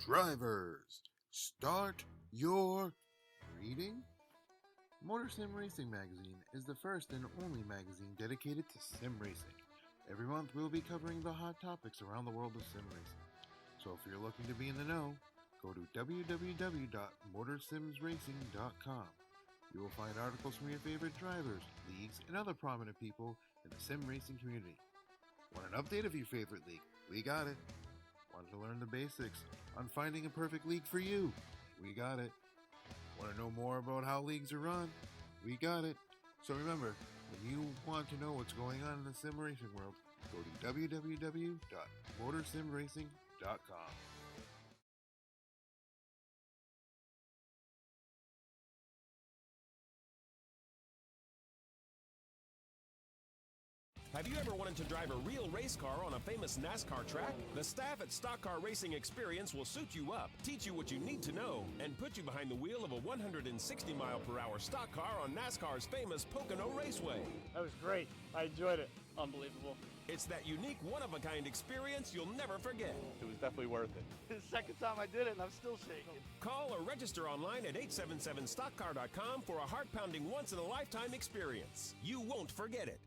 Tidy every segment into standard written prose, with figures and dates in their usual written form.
Drivers, start your reading. Motor Sim Racing Magazine is the first and only magazine dedicated to sim racing. Every month we'll be covering the hot topics around the world of sim racing. So if you're looking to be in the know, go to www.motorsimsracing.com. You will find articles from your favorite drivers, leagues, and other prominent people in the sim racing community. Want an update of your favorite league? We got it. Want to learn the basics on finding a perfect league for you? We got it. Want to know more about how leagues are run? We got it. So remember, when you want to know what's going on in the sim racing world, go to www.motorsimracing.com. Have you ever wanted to drive a real race car on a famous NASCAR track? The staff at Stock Car Racing Experience will suit you up, teach you what you need to know, and put you behind the wheel of a 160-mile-per-hour stock car on NASCAR's famous Pocono Raceway. That was great. I enjoyed it. Unbelievable. It's that unique, one-of-a-kind experience you'll never forget. It was definitely worth it. The second time I did it, and I'm still shaking. Call or register online at 877stockcar.com for a heart-pounding, once-in-a-lifetime experience. You won't forget it.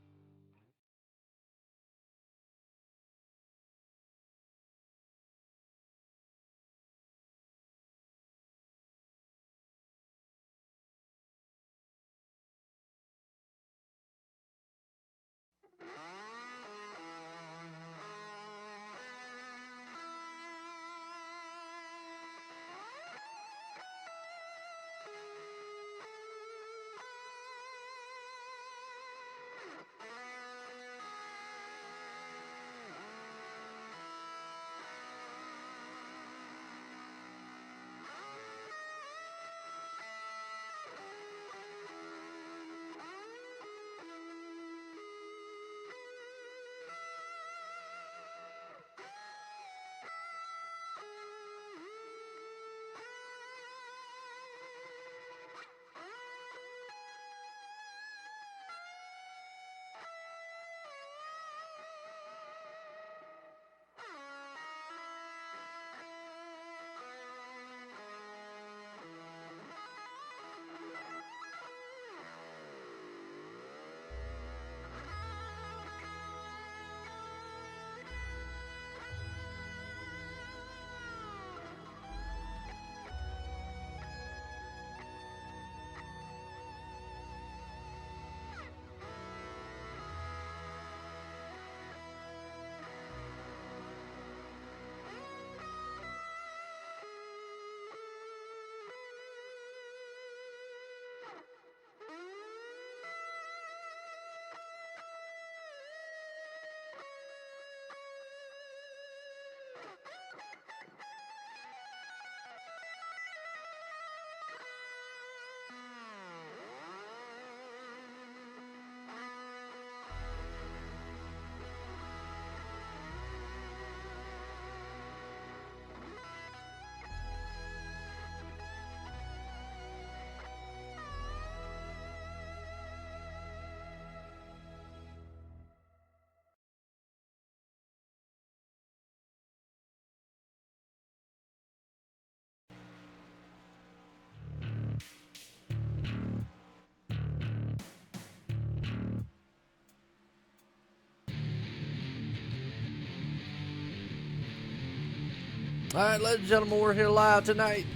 All right, ladies and gentlemen, we're here live tonight.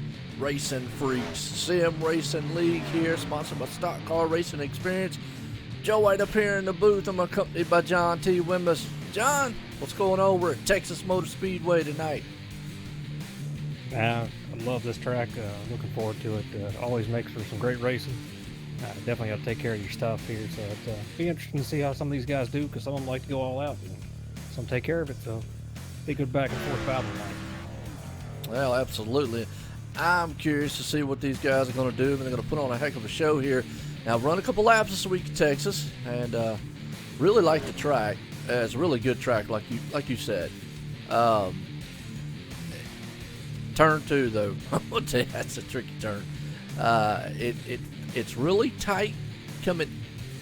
RacinFreeks Sim Racing League here, sponsored by Stock Car Racing Experience. Joe White up here in the booth. I'm accompanied by John T. Wimbush. John, what's going on over at Texas Motor Speedway tonight? I love this track. Looking forward to it. Always makes for some great racing. Definitely got to take care of your stuff here. So it'll be interesting to see how some of these guys do, because some of them like to go all out. And some take care of it. So be a good back and forth battle tonight. Well, absolutely. I'm curious to see what these guys are going to do. They're going to put on a heck of a show here. Now, run a couple laps this week in Texas, and really like the track. It's a really good track, like you said. Turn 2, though, I'll tell you, that's a tricky turn. It's really tight coming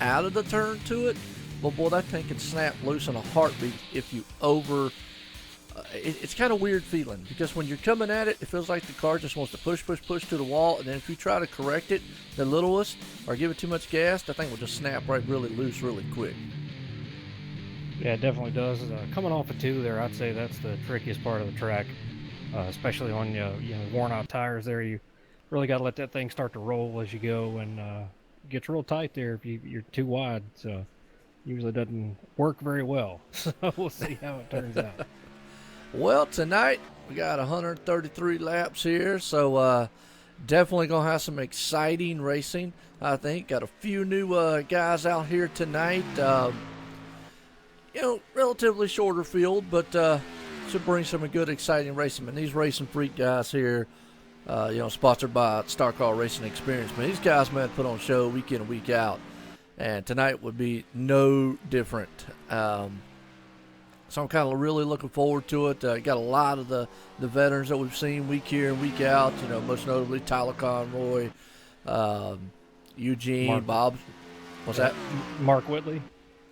out of the turn to it, but boy, that thing can snap loose in a heartbeat if you it's kind of weird feeling because when you're coming at it, it feels like the car just wants to push to the wall, and then if you try to correct it the littlest or give it too much gas, the thing will just snap right really loose really quick. Yeah, it definitely does. Coming off of 2 there, I'd say that's the trickiest part of the track, especially on worn out tires there. You really got to let that thing start to roll as you go, and it gets real tight there if you're too wide, so usually doesn't work very well. So we'll see how it turns out. Well, tonight we got 133 laps here, so definitely going to have some exciting racing, I think. Got a few new guys out here tonight. Relatively shorter field, but should bring some good, exciting racing. And these Racing Freak guys here, sponsored by Stock Car Racing Experience. Man, these guys, man, put on a show week in and week out. And tonight would be no different. So I'm kind of really looking forward to it. Got a lot of the veterans that we've seen week here and week out. Most notably Tyler Conroy, Eugene, Bob. What's that? Mark Whitley.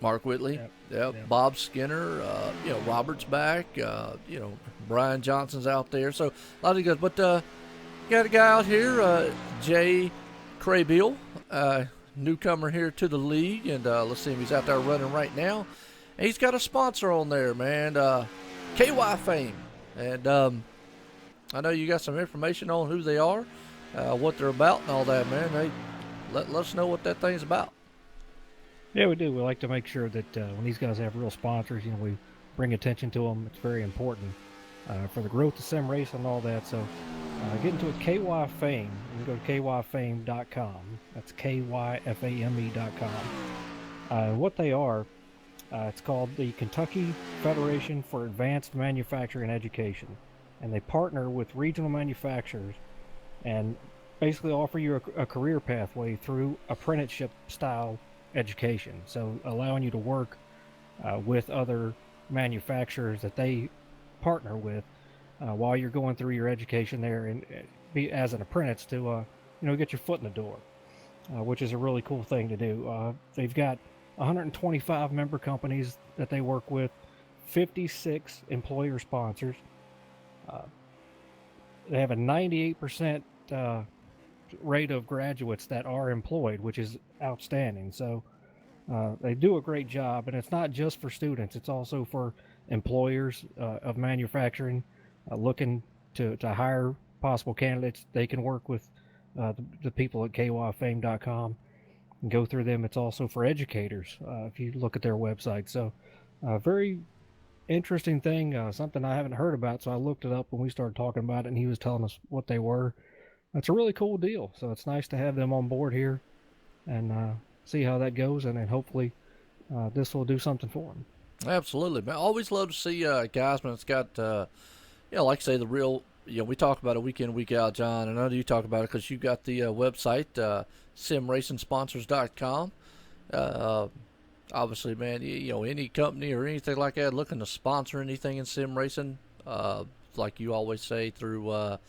Mark Whitley. Yep. Bob Skinner. Robert's back. Brian Johnson's out there. So a lot of guys. But got a guy out here, Jay Craybill, newcomer here to the league, and let's see if he's out there running right now. And he's got a sponsor on there, man, KY Fame. And I know you got some information on who they are, what they're about and all that, man. Hey, let us know what that thing's about. Yeah, we do. We like to make sure that when these guys have real sponsors, we bring attention to them. It's very important for the growth of sim racing and all that. So get into it. KY Fame. You can go to kyfame.com. That's kyfame.com. What they are, it's called the Kentucky Federation for Advanced Manufacturing Education. And they partner with regional manufacturers and basically offer you a career pathway through apprenticeship-style education. So allowing you to work with other manufacturers that they partner with while you're going through your education there and be as an apprentice to get your foot in the door, which is a really cool thing to do. They've got 125 member companies that they work with, 56 employer sponsors. They have a 98% rate of graduates that are employed, which is outstanding. So they do a great job, and it's not just for students, it's also for employers of manufacturing looking to hire possible candidates. They can work with the people at kyfame.com and go through them. It's also for educators if you look at their website. So very interesting thing, something I haven't heard about, so I looked it up when we started talking about it, and he was telling us what they were. It's a really cool deal, so it's nice to have them on board here and see how that goes, and then hopefully this will do something for them. Absolutely, man. Always love to see guys, man. It's got, like I say, the real, we talk about it week in, week out, John. And I know you talk about it because you got the website, simracingsponsors.com. Obviously, man, any company or anything like that looking to sponsor anything in sim racing, like you always say, through a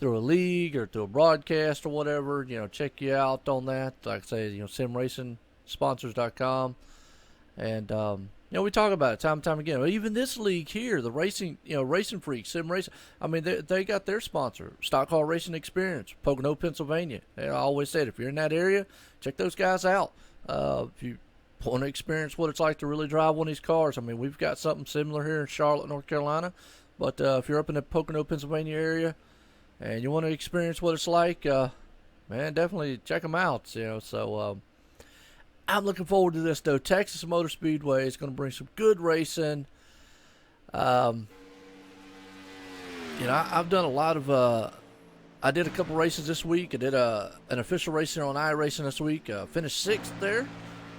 league or through a broadcast or whatever, check you out on that. Like I say, simracingsponsors.com. And, we talk about it time and time again. Even this league here, the racing, RacinFreeks Sim Racing. I mean, they got their sponsor, Stock Car Racing Experience, Pocono, Pennsylvania. I always said, if you're in that area, check those guys out. If you want to experience what it's like to really drive one of these cars, I mean, we've got something similar here in Charlotte, North Carolina. But if you're up in the Pocono, Pennsylvania area and you want to experience what it's like, man, definitely check them out. So I'm looking forward to this, though. Texas Motor Speedway is going to bring some good racing. I've done a lot of I did a couple races this week. I did an official racing on iRacing this week. Finished 6th there.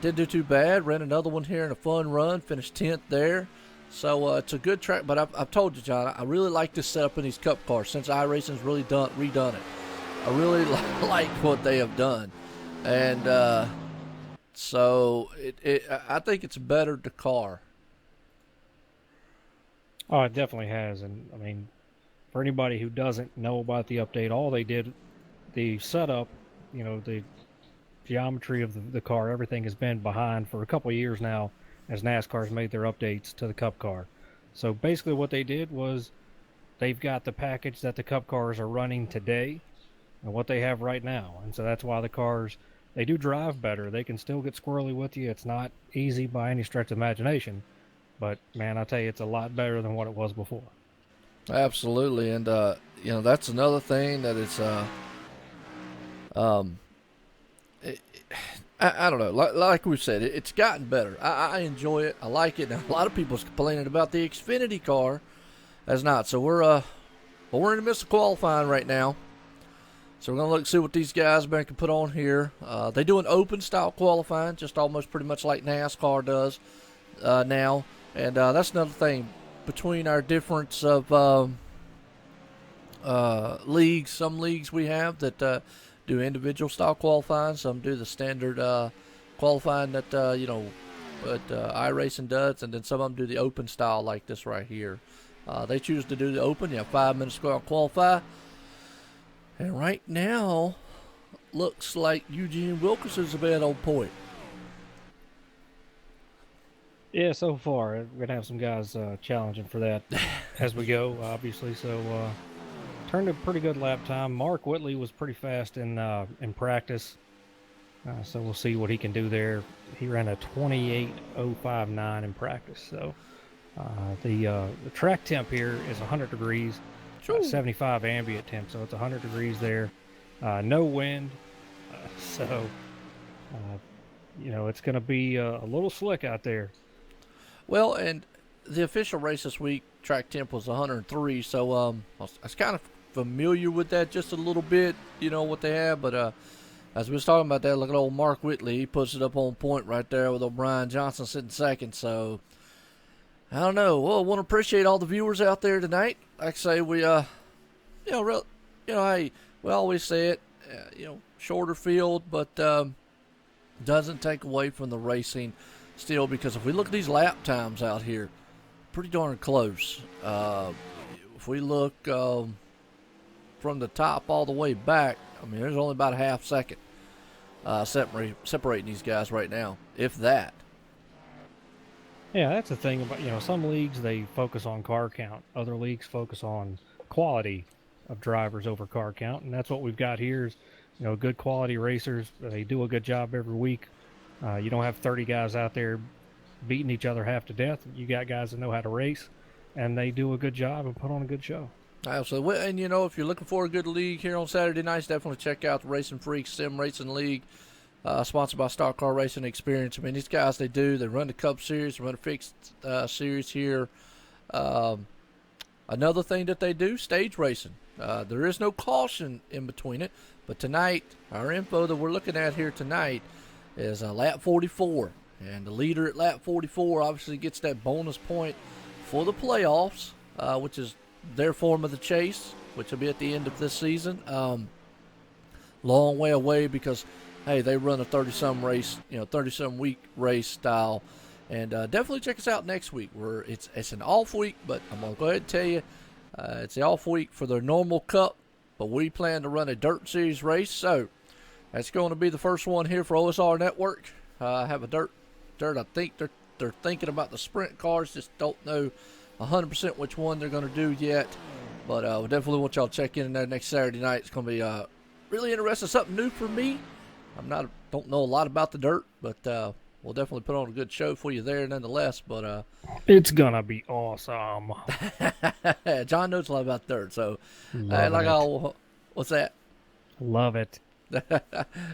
Didn't do too bad. Ran another one here in a fun run. Finished 10th there. So it's a good track. But I've told you, John, I really like this setup in these cup cars since iRacing's really redone it. I really like what they have done. And so I think it's bettered the car. Oh, it definitely has. And, I mean, for anybody who doesn't know about the update, all they did, the setup, the geometry of the car, everything has been behind for a couple of years now as NASCAR's made their updates to the Cup car. So basically what they did was they've got the package that the Cup cars are running today and what they have right now. And so that's why the cars, they do drive better. They can still get squirrely with you. It's not easy by any stretch of imagination. But, man, I tell you, it's a lot better than what it was before. Absolutely. And, that's another thing that it's, I don't know. Like we said, it's gotten better. I enjoy it. I like it. Now, a lot of people's complaining about the Xfinity car. That's not. So we're in the midst of qualifying right now. So we're going to look see what these guys can put on here. They do an open style qualifying, just almost pretty much like NASCAR does now. And that's another thing between our difference of leagues. Some leagues we have that do individual style qualifying. Some do the standard qualifying that iRacing does, and then some of them do the open style like this right here. They choose to do the open. You have 5 minutes to go out and qualify. And right now, looks like Eugene Wilkerson's a bit on point. Yeah, so far. We're going to have some guys challenging for that as we go, obviously. So, turned a pretty good lap time. Mark Whitley was pretty fast in practice. So we'll see what he can do there. He ran a 28.059 in practice. So the track temp here is 100 degrees, 75 ambient temp. So it's 100 degrees there. No wind. It's going to be a little slick out there. Well, and the official race this week, track temp was 103, so I was kind of familiar with that just a little bit, what they have. But as we was talking about that, look at old Mark Whitley. He puts it up on point right there with O'Brien Johnson sitting second. So, I don't know. Well, I want to appreciate all the viewers out there tonight. Like I say, we, hey, we always say it, shorter field, but doesn't take away from the racing still, because if we look at these lap times out here, pretty darn close. If we look from the top all the way back, there's only about a half second separating these guys right now, if that. Yeah, that's the thing about, some leagues, they focus on car count. Other leagues focus on quality of drivers over car count, and that's what we've got here is, good quality racers. They do a good job every week. You don't have 30 guys out there beating each other half to death. You got guys that know how to race, and they do a good job and put on a good show. Absolutely. And, if you're looking for a good league here on Saturday nights, definitely check out the RacinFreeks Sim Racing League, sponsored by Stock Car Racing Experience. These guys, they run the Cup Series, run the Fixed Series here. Another thing that they do, stage racing. There is no caution in between it, but tonight, our info that we're looking at here tonight is lap 44. And the leader at lap 44 obviously gets that bonus point for the playoffs, which is their form of the chase, which will be at the end of this season. Long way away because, hey, they run a 30-some race, 30-some week race style. And definitely check us out next week. It's an off week, but I'm going to go ahead and tell you, it's the off week for their normal cup, but we plan to run a dirt series race. So that's going to be the first one here for OSR Network. Have a dirt. I think they're thinking about the sprint cars. Just don't know 100% which one they're going to do yet. But we definitely want y'all to check in there next Saturday night. It's going to be really interesting, something new for me. Don't know a lot about the dirt, but we'll definitely put on a good show for you there nonetheless. But it's going to be awesome. John knows a lot about dirt, so what's that? Love it.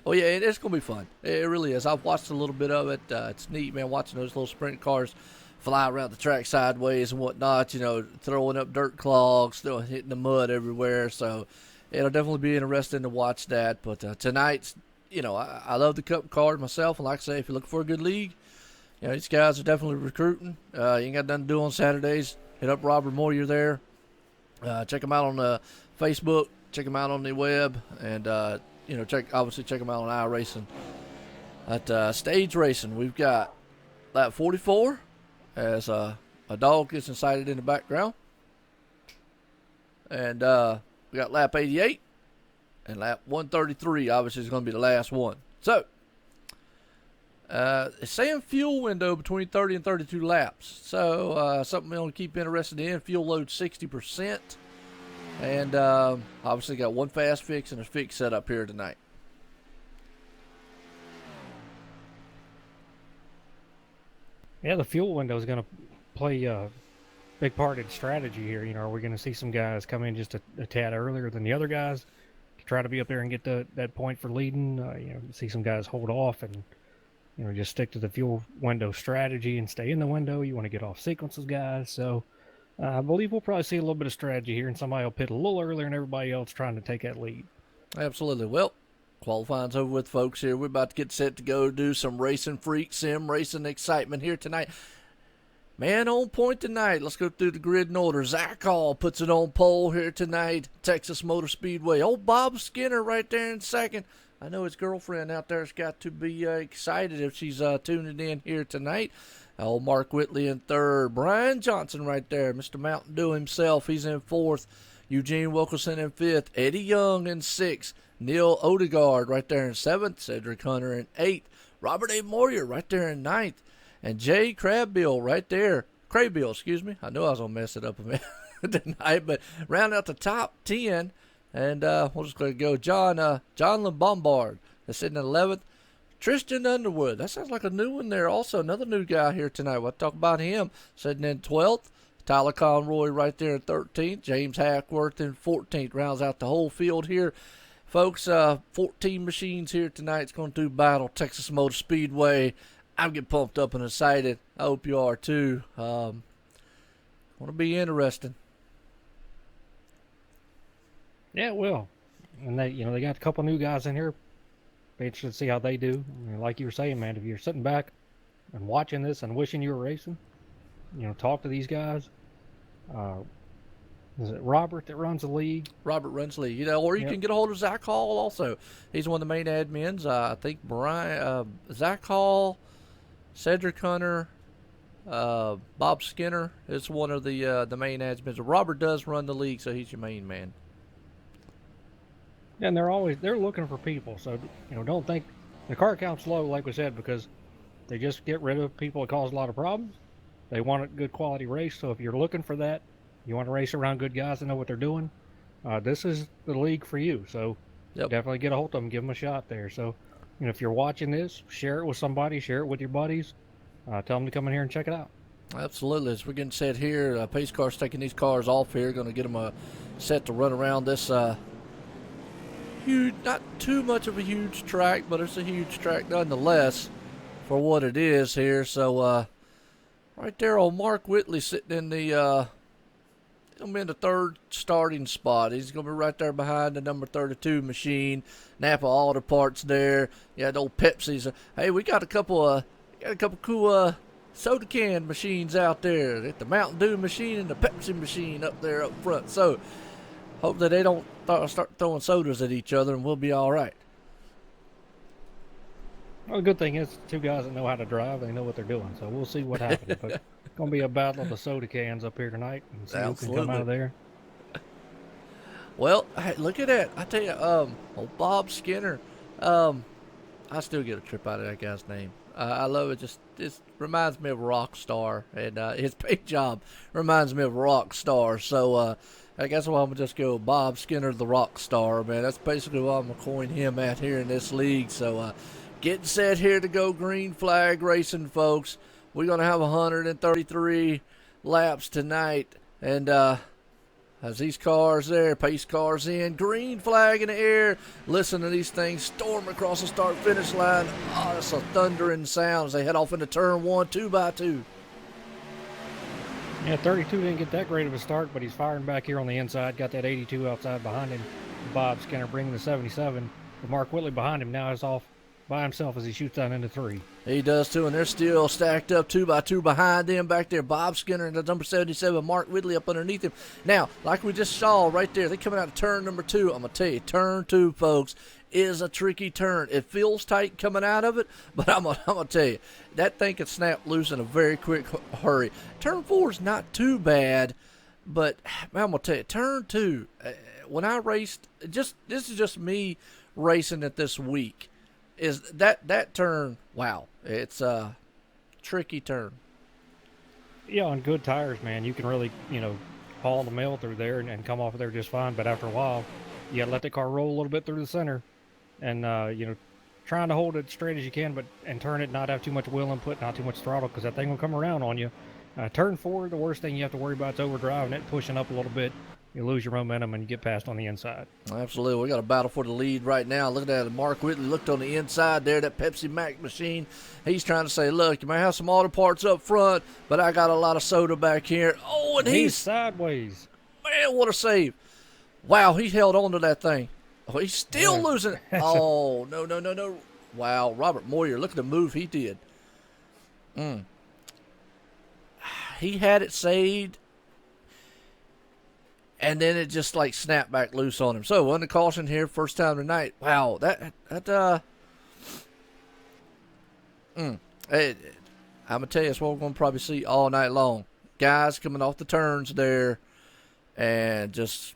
Well, yeah, it's going to be fun. It really is. I've watched a little bit of it. It's neat, man, watching those little sprint cars fly around the track sideways and whatnot, throwing up dirt clogs, hitting the mud everywhere. So it'll definitely be interesting to watch that. But tonight's, I love the Cup card myself. And like I say, if you're looking for a good league, these guys are definitely recruiting. You ain't got nothing to do on Saturdays. Hit up Robert Moore, you're there. Check them out on Facebook. Check them out on the web. And, check them out on iRacing. At stage racing, we've got lap 44 as a dog gets incited in the background. And we got lap 88 and lap 133 obviously is going to be the last one. So, It's saying fuel window between 30 and 32 laps. So something we'll keep interested in. Fuel load 60%. And obviously got one fast fix and a fix set up here tonight. Yeah, the fuel window is going to play a big part in strategy here. You know, are we going to see some guys come in just a tad earlier than the other guys to try to be up there and get that point for leading? You know, see some guys hold off and, you know, just stick to the fuel window strategy and stay in the window. You want to get off sequences, guys. So I believe we'll probably see a little bit of strategy here, and somebody will pit a little earlier than everybody else trying to take that lead. Absolutely. Well, qualifying's over with, folks. Here we're about to get set to go do some RacinFreeks Sim Racing excitement here tonight. Man on point tonight. Let's go through the grid in order. Zach Hall puts it on pole here tonight. Texas Motor Speedway. Old Bob Skinner right there in second. I know his girlfriend out there's got to be excited if she's tuning in here tonight. Old Mark Whitley in third. Brian Johnson right there. Mr. Mountain Dew himself. He's in fourth. Eugene Wilkerson in fifth. Eddie Young in sixth. Neil Odegaard right there in seventh. Cedric Hunter in eighth. Robert A. Moyer right there in ninth. And Jay Crabbill right there. Crabbill, excuse me. I know I was going to mess it up a minute tonight, but round out the top 10. And we'll just go John Bombard. That's sitting at 11th. Tristan Underwood. That sounds like a new one there. Also, another new guy here tonight. We'll talk about him. Sitting in 12th. Tyler Conroy right there in 13th. James Hackworth in 14th. Rounds out the whole field here. Folks, 14 machines here tonight. It's going to do battle. Texas Motor Speedway. I'm getting pumped up and excited. I hope you are too. Want to be interesting. Yeah, it will. And they got a couple new guys in here. Be interested to see how they do. I mean, like you were saying, man, if you're sitting back and watching this and wishing you were racing, talk to these guys. Is it Robert that runs the league? Robert runs the league. Or you can get a hold of Zach Hall also. He's one of the main admins. I think Zach Hall, Cedric Hunter, Bob Skinner is one of the main admins. Robert does run the league, so he's your main man. And they're looking for people. So, don't think the car count's low, like we said, because they just get rid of people that cause a lot of problems. They want a good quality race. So if you're looking for that, you want to race around good guys that know what they're doing, this is the league for you. So definitely get a hold of them, give them a shot there. So, if you're watching this, share it with somebody, share it with your buddies. Tell them to come in here and check it out. Absolutely. As we're getting set here, pace car's taking these cars off here. Going to get them a set to run around this huge, not too much of a huge track, but it's a huge track nonetheless for what it is here. So right there on Mark Whitley sitting in the going to be in the third starting spot. He's going to be right there behind the number 32 machine. Napa Auto Parts there. Yeah, the old Pepsi's. Hey, we got a couple cool soda can machines out there. Got the Mountain Dew machine and the Pepsi machine up there up front. So hope that they don't start throwing sodas at each other, and we'll be all right. Well, the good thing is, two guys that know how to drive, they know what they're doing. So we'll see what happens. But it's going to be a battle of the soda cans up here tonight, and see who can come out of there. Well, hey, look at that. I tell you, old Bob Skinner. I still get a trip out of that guy's name. I love it. It reminds me of a rock star, and his paint job reminds me of a rock star. So I guess I'm going to just go Bob Skinner, the rock star, man. That's basically what I'm going to coin him at here in this league. So getting set here to go green flag racing, folks. We're going to have 133 laps tonight. And as these cars there, pace cars in, green flag in the air. Listen to these things storm across the start-finish line. Oh, that's a thundering sound as they head off into turn one, 2x2. Yeah, 32 didn't get that great of a start, but he's firing back here on the inside. Got that 82 outside behind him. Bob Skinner bringing the 77. But Mark Whitley behind him now is off by himself as he shoots down into 3. He does too, and they're still stacked up 2x2 behind them back there. Bob Skinner and the number 77, Mark Whitley up underneath him. Now, like we just saw right there, they're coming out of turn number 2. I'm going to tell you, turn 2, folks, is a tricky turn. It feels tight coming out of it, but I'm gonna tell you, that thing can snap loose in a very quick hurry. Turn 4 is not too bad, but man, I'm going to tell you, turn 2, when I raced, this is just me racing it this week. is that turn. Wow, it's a tricky turn. Yeah, on good tires, man, you can really, haul the mail through there and come off of there just fine. But after a while, you got to let the car roll a little bit through the center and, trying to hold it straight as you can, and turn it, not have too much wheel input, not too much throttle, because that thing will come around on you. Turn forward, the worst thing you have to worry about is overdriving it, pushing up a little bit. You lose your momentum and you get past on the inside. Absolutely. We got a battle for the lead right now. Look at that. Mark Whitley looked on the inside there, that Pepsi Max machine. He's trying to say, look, you may have some auto parts up front, but I got a lot of soda back here. Oh, and he's sideways. Man, what a save. Wow, he held on to that thing. Oh, he's still losing. Oh, no. Wow, Robert Moyer, look at the move he did. He had it saved, and then it just like snapped back loose on him. So under caution here, first time tonight. Wow, I'm gonna tell you, that's what we're gonna probably see all night long. Guys coming off the turns there, and just.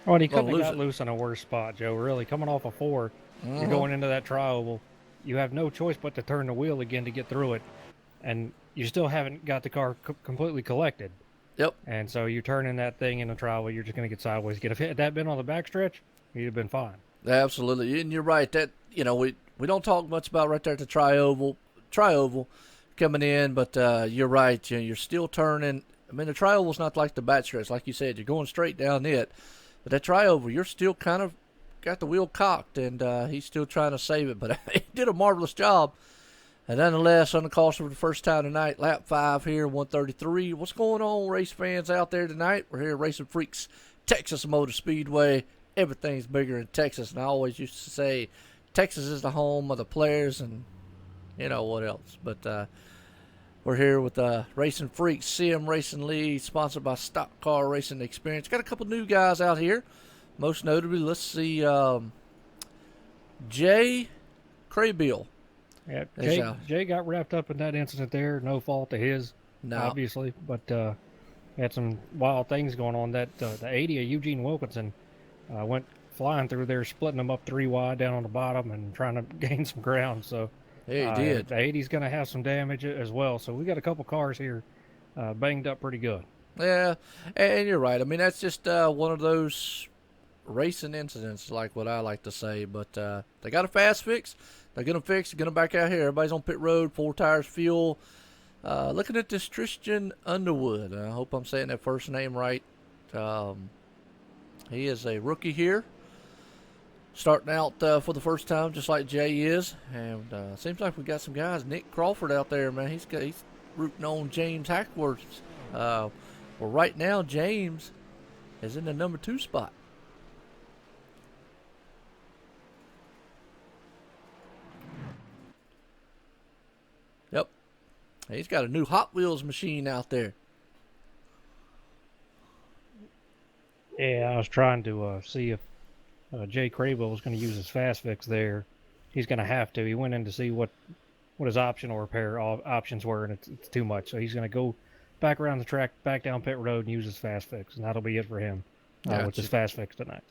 Well, he couldn't have got loose in a worse spot, Joe. Really, coming off a 4, you're going into that tri-oval. You have no choice but to turn the wheel again to get through it, and you still haven't got the car completely collected. Yep. And so you're turning that thing in the tri-oval, you're just going to get sideways. Had that been on the backstretch, you'd have been fine. Absolutely, and you're right. That we don't talk much about right there at the tri-oval coming in, but you're right. You're still turning. I mean, the tri-oval's not like the backstretch, like you said. You're going straight down it. But that tri-oval, you're still kind of got the wheel cocked, and he's still trying to save it. But he did a marvelous job. And nonetheless, on the caution for the first time tonight, lap 5 here, 133. What's going on, race fans out there tonight? We're here at RacinFreeks Texas Motor Speedway. Everything's bigger in Texas. And I always used to say Texas is the home of the players and you know what else. But we're here with RacinFreeks Sim Racing League, sponsored by Stock Car Racing Experience. Got a couple new guys out here. Most notably, let's see, Jay Craybill. Yeah, Jay got wrapped up in that incident there. No fault of his, obviously. But had some wild things going on. That the 80 of Eugene Wilkinson went flying through there, splitting them up 3 wide down on the bottom and trying to gain some ground. So yeah, he did. The 80's going to have some damage as well. So we got a couple cars here banged up pretty good. Yeah, and you're right. I mean, that's just one of those racing incidents, like what I like to say. But they got a fast fix. They're going to fix. They're going to back out here. Everybody's on pit road, 4 tires, fuel. Looking at this Tristan Underwood. I hope I'm saying that first name right. He is a rookie here. Starting out for the first time, just like Jay is. And seems like we got some guys. Nick Crawford out there, man. He's rooting on James Hackworth. Well, right now, James is in the number 2 spot. Yep. He's got a new Hot Wheels machine out there. Yeah, I was trying to see if Jay Crable was going to use his fast fix there. He's going to have to. He went in to see what his option or repair options were, and it's too much. So he's going to go back around the track, back down pit road, and use his fast fix, and that'll be it for him with his fast fix tonight.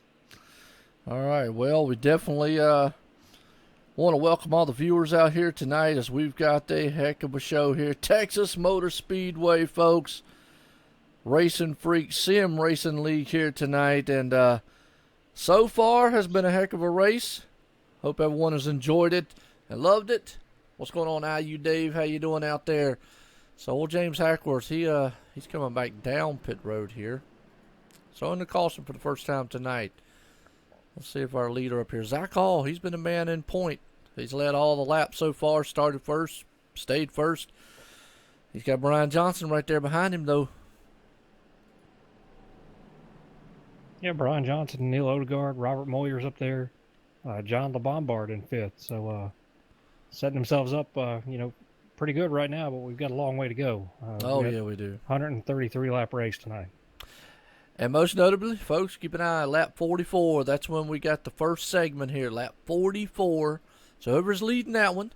All right. Well, we definitely want to welcome all the viewers out here tonight, as we've got a heck of a show here. Texas Motor Speedway, folks. RacinFreeks Sim Racing League here tonight, and so far has been a heck of a race. Hope everyone has enjoyed it and loved it. What's going on, IU Dave? How you doing out there? So old James Hackworth, he's coming back down pit road here. So in the caution for the first time tonight. Let's see if our leader up here, Zach Hall, he's been a man in point. He's led all the laps so far, started first, stayed first. He's got Brian Johnson right there behind him, though. Yeah, Brian Johnson, Neil Odegaard, Robert Moyer's up there, John LeBombard in 5th. So setting themselves up, pretty good right now, but we've got a long way to go. We do. 133 lap race tonight. And most notably, folks, keep an eye on lap 44. That's when we got the first segment here, lap 44. So whoever's leading that one,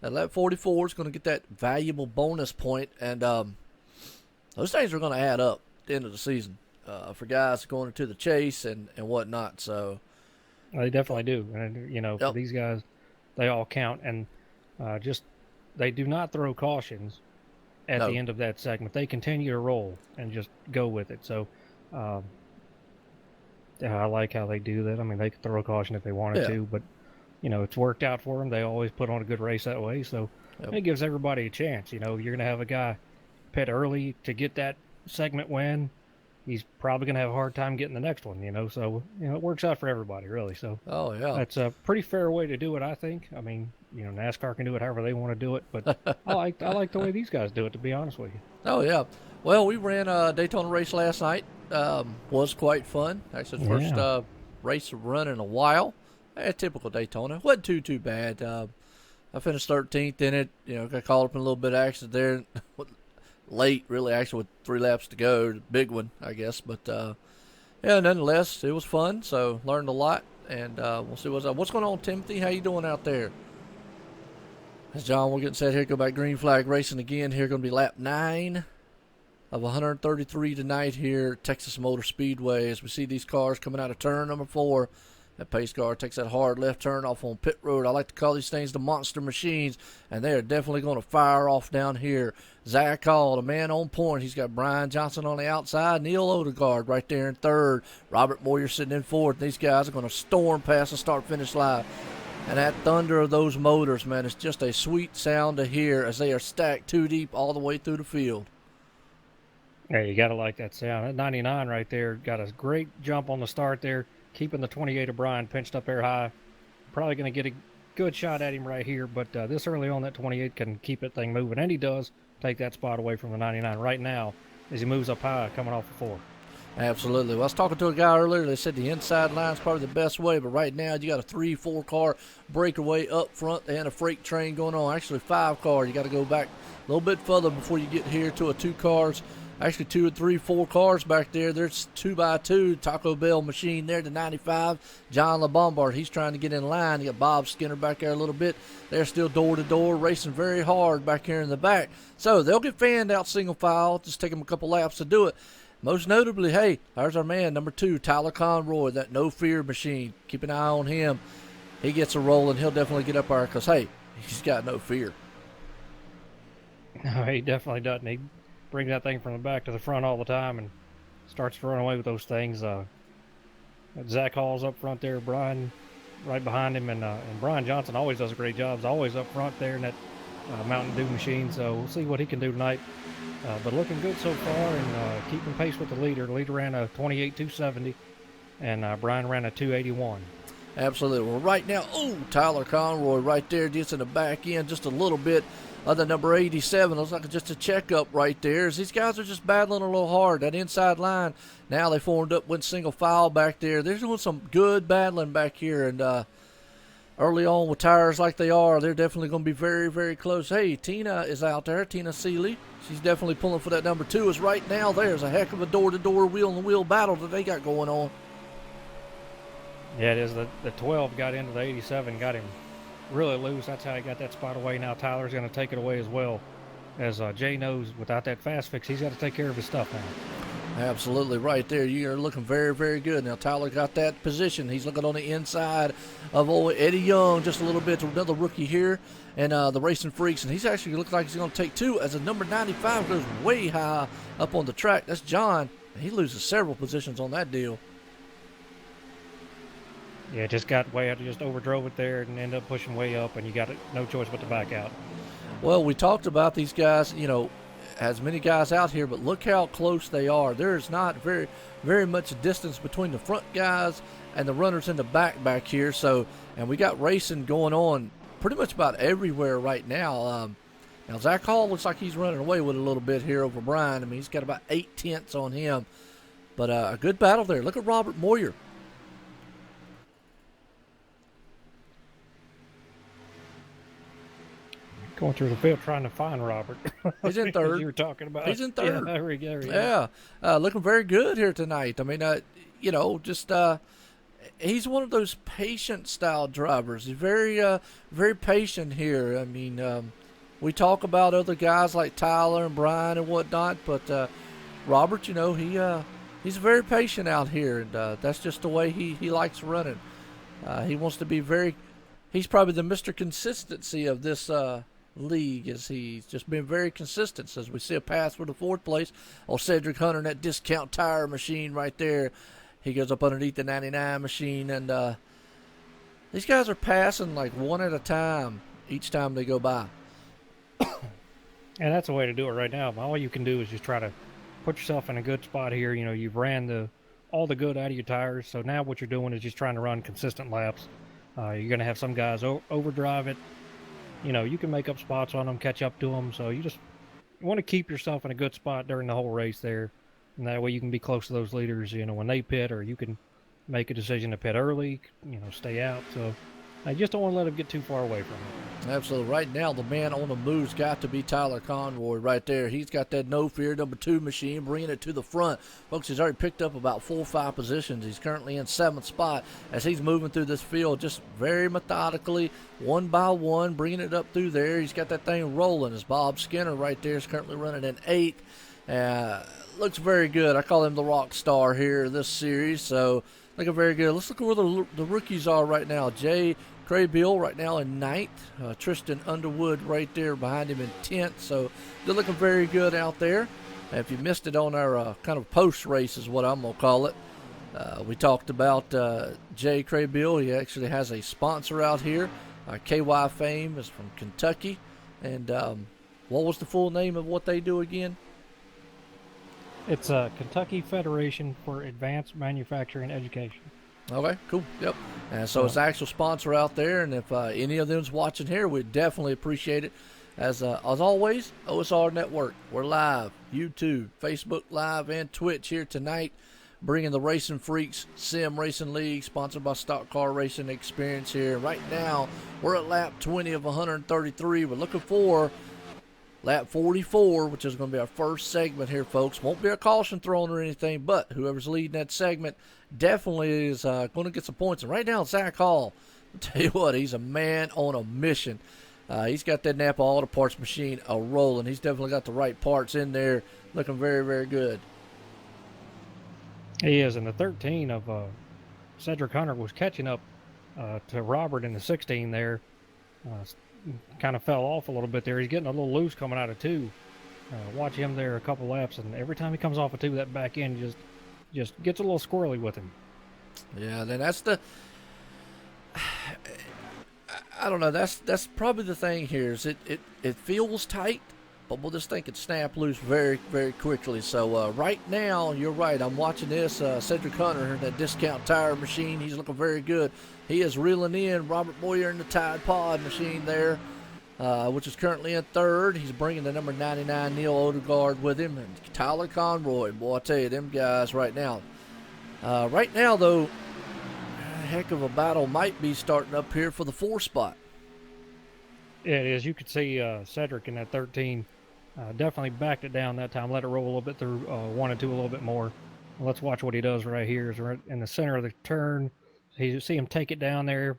at lap 44 is going to get that valuable bonus point. And those things are going to add up at the end of the season for guys going into the chase and whatnot. So They definitely do. And, for Yep. these guys, they all count. And they do not throw cautions at No. the end of that segment. They continue to roll and just go with it. So I like how they do that. I mean, they could throw a caution if they wanted to, but, it's worked out for them. They always put on a good race that way. So it gives everybody a chance. You're going to have a guy pit early to get that segment win. He's probably going to have a hard time getting the next one, So, it works out for everybody, really. So that's a pretty fair way to do it, I think. I mean, NASCAR can do it however they want to do it, but I like the way these guys do it, to be honest with you. Oh, yeah. Well, we ran a Daytona race last night. Was quite fun. Actually, the first race run in a while. Typical Daytona. Wasn't too bad. I finished 13th in it. Got caught up in a little bit of accident there. Late, really, actually, with 3 laps to go. Big one, I guess. But, nonetheless, it was fun. So, learned a lot. And we'll see what's going on, Timothy. How you doing out there? As John, we're getting set here. Go back green flag racing again. Here going to be lap 9 of 133 tonight here at Texas Motor Speedway. As we see these cars coming out of turn number 4. That pace car takes that hard left turn off on pit road. I like to call these things the monster machines, and they are definitely going to fire off down here. Zach Hall, the man on point. He's got Brian Johnson on the outside. Neil Odegaard right there in third. Robert Moyer sitting in fourth. These guys are going to storm past the start-finish line. And that thunder of those motors, man, it's just a sweet sound to hear as they are stacked 2 deep all the way through the field. Yeah, you got to like that sound. That 99 right there got a great jump on the start there, keeping the 28 of Brian pinched up there high. Probably going to get a good shot at him right here, but this early on, that 28 can keep that thing moving, and he does take that spot away from the 99 right now as he moves up high coming off the 4. Absolutely. Well, I was talking to a guy earlier. They said the inside line is probably the best way, but right now you got a 3-4 car breakaway up front and a freight train going on. Actually, 5 car. You got to go back a little bit further before you get here to a 2 cars. Actually, 2 or 3, 4 cars back there. There's 2x2 Taco Bell machine there to 95. John LeBombard, he's trying to get in line. You got Bob Skinner back there a little bit. They're still door to door, racing very hard back here in the back. So they'll get fanned out single file. Just take them a couple laps to do it. Most notably, hey, there's our man, number 2, Tyler Conroy, that no fear machine. Keep an eye on him. He gets a roll, and he'll definitely get up there because, hey, he's got no fear. No, he definitely doesn't. He brings that thing from the back to the front all the time and starts to run away with those things. Zach Hall's up front there, Brian right behind him, and Brian Johnson always does a great job. He's always up front there in that Mountain Dew machine, so we'll see what he can do tonight. But looking good so far and keeping pace with the leader. The leader ran a 28.270, and Brian ran a 2.81. Absolutely. Well, right now, Tyler Conroy right there gets in the back end just a little bit of the number 87. Looks like just a checkup right there. As these guys are just battling a little hard. That inside line, now they formed up, went single file back there. They're doing some good battling back here, and early on with tires like they are, they're definitely going to be very, very close. Hey, Tina is out there, Tina Seeley. She's definitely pulling for that number 2. As right now, there's a heck of a door-to-door, wheel-on-wheel battle that they got going on. Yeah, it is. The 12 got into the 87, got him really loose. That's how he got that spot away. Now Tyler's going to take it away as well. As Jay knows, without that fast fix, he's got to take care of his stuff now. Absolutely right there. You're looking very, very good. Now Tyler got that position. He's looking on the inside of old Eddie Young just a little bit. Another rookie here, and the Racing Freaks, and he's actually looks like he's going to take 2 as the number 95 goes way high up on the track. That's John. He loses several positions on that deal. Yeah, just got way out, just overdrove it there and ended up pushing way up, and you got no choice but to back out. Well, we talked about these guys, as many guys out here, but look how close they are. There's not very, very much distance between the front guys and the runners in the back here. So, and we got racing going on pretty much about everywhere right now. Now, Zach Hall looks like he's running away with a little bit here over Brian. I mean, he's got about 8 tenths on him. But a good battle there. Look at Robert Moyer. Going through the field trying to find Robert. He's in third. You were talking about. He's in third. Yeah, there we go. Yeah, looking very good here tonight. I mean, he's one of those patient style drivers. He's very, very patient here. I mean, we talk about other guys like Tyler and Brian and whatnot, but Robert, he's very patient out here, and that's just the way he likes running. He wants to be he's probably the Mr. Consistency of this league, as he's just been very consistent. So as we see a pass for the 4th place, Cedric Hunter in that discount tire machine right there. He goes up underneath the 99 machine, and these guys are passing like one at a time each time they go by. And that's the way to do it right now. All you can do is just try to put yourself in a good spot here. You know, you've ran all the good out of your tires, so now what you're doing is just trying to run consistent laps. You're going to have some guys overdrive it. You know, you can make up spots on them, catch up to them. So you want to keep yourself in a good spot during the whole race there. And that way you can be close to those leaders, you know, when they pit, or you can make a decision to pit early, you know, stay out. So I just don't want to let them get too far away from it. Absolutely. Right now, the man on the move's got to be Tyler Conroy right there. He's got that No Fear number 2 machine, bringing it to the front. Folks, he's already picked up about 4 or 5 positions. He's currently in 7th spot as he's moving through this field just very methodically, one by one, bringing it up through there. He's got that thing rolling. As Bob Skinner right there is currently running in 8th. Looks very good. I call him the rock star here this series, so looking very good. Let's look at where the rookies are right now. Jay Craybill right now in 9th. Tristan Underwood right there behind him in 10th. So they're looking very good out there. If you missed it on our kind of post-race is what I'm going to call it, we talked about Jay Craybill. He actually has a sponsor out here. KY Fame is from Kentucky. And what was the full name of what they do again? It's Kentucky Federation for Advanced Manufacturing Education. Okay, cool. Yep. And so it's an actual sponsor out there, and if any of them's watching here, we'd definitely appreciate it. As always, OSR Network, we're live, YouTube, Facebook Live, and Twitch here tonight, bringing the RacinFreeks Sim Racing League, sponsored by Stock Car Racing Experience here. Right now, we're at lap 20 of 133. We're looking for lap 44, which is going to be our first segment here, folks. Won't be a caution thrown or anything, but whoever's leading that segment definitely is going to get some points. And right now, Zach Hall, I'll tell you what, he's a man on a mission. He's got that Napa Auto Parts machine rolling. He's definitely got the right parts in there, looking very, very good. He is, and the 13 of Cedric Hunter was catching up to Robert in the 16 there. Kind of fell off a little bit there. He's getting a little loose coming out of 2. Watch him there a couple laps, and every time he comes off of 2, that back end just gets a little squirrely with him. Yeah, then that's the... I don't know. That's probably the thing here. Is it feels tight, but we'll just think it snap loose very, very quickly. So right now, you're right. I'm watching this. Cedric Hunter, that discount tire machine, he's looking very good. He is reeling in Robert Boyer in the Tide Pod machine there, which is currently in 3rd. He's bringing the number 99 Neil Odegaard with him, and Tyler Conroy. Boy, I tell you, them guys right now. Right now, though, a heck of a battle might be starting up here for the 4 spot. Yeah, it is. You could see Cedric in that 13 definitely backed it down that time, let it roll a little bit through 1 and 2 a little bit more. Let's watch what he does right here. Is right in the center of the turn. You see him take it down there,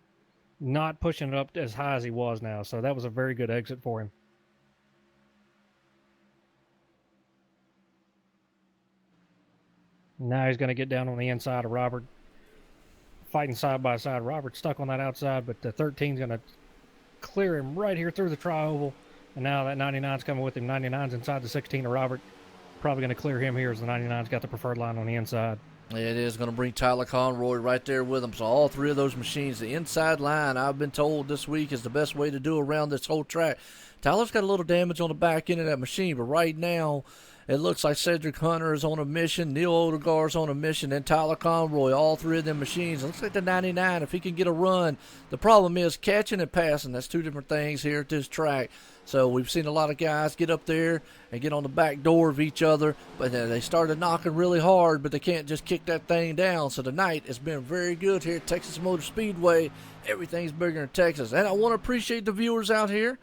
not pushing it up as high as he was now. So that was a very good exit for him. Now he's going to get down on the inside of Robert. Fighting side by side. Robert's stuck on that outside, but the 13's going to clear him right here through the tri-oval. And now that 99's coming with him. 99's inside the 16 of Robert. Probably going to clear him here as the 99's got the preferred line on the inside. It is going to bring Tyler Conroy right there with him. So all 3 of those machines, the inside line, I've been told this week is the best way to do around this whole track. Tyler's got a little damage on the back end of that machine, but right now it looks like Cedric Hunter is on a mission, Neil Odegaard's on a mission, and Tyler Conroy, all 3 of them machines. It looks like the 99, if he can get a run. The problem is catching and passing. That's 2 different things here at this track. So we've seen a lot of guys get up there and get on the back door of each other, but they started knocking really hard, but they can't just kick that thing down. So tonight has been very good here at Texas Motor Speedway. Everything's bigger in Texas. And I want to appreciate the viewers out here.